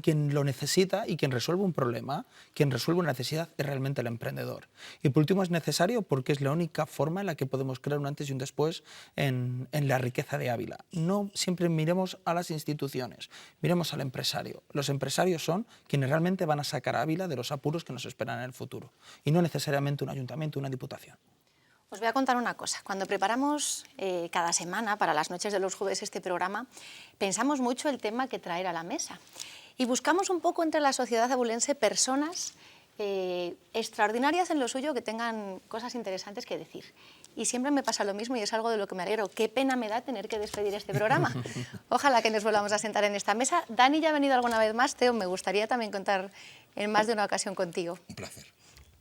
quien lo necesita, y quien resuelve un problema, quien resuelve una necesidad es realmente el emprendedor. Y por último es necesario porque es la única forma en la que podemos crear un antes y un después en la riqueza de Ávila. No siempre miremos a las instituciones, miremos al empresario. Los empresarios son quienes realmente van a sacar a Ávila de los apuros que nos esperan en el futuro, y no necesariamente un ayuntamiento, una diputación. Os voy a contar una cosa. Cuando preparamos cada semana para las noches de los jueves este programa, pensamos mucho el tema que traer a la mesa. Y buscamos un poco entre la sociedad abulense personas extraordinarias en lo suyo que tengan cosas interesantes que decir. Y siempre me pasa lo mismo y es algo de lo que me alegro. Qué pena me da tener que despedir este programa. Ojalá que nos volvamos a sentar en esta mesa. Dani ya ha venido alguna vez más. Teo, me gustaría también contar en más de una ocasión contigo. Un placer.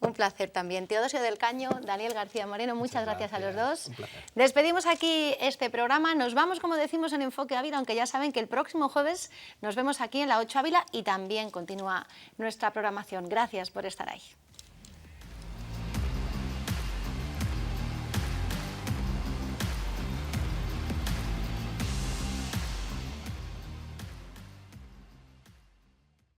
Un placer también. Teodosio del Caño, Daniel García Moreno, muchas gracias a los dos. Despedimos aquí este programa. Nos vamos, como decimos, en Enfoque Ávila, aunque ya saben que el próximo jueves nos vemos aquí en la 8 Ávila y también continúa nuestra programación. Gracias por estar ahí.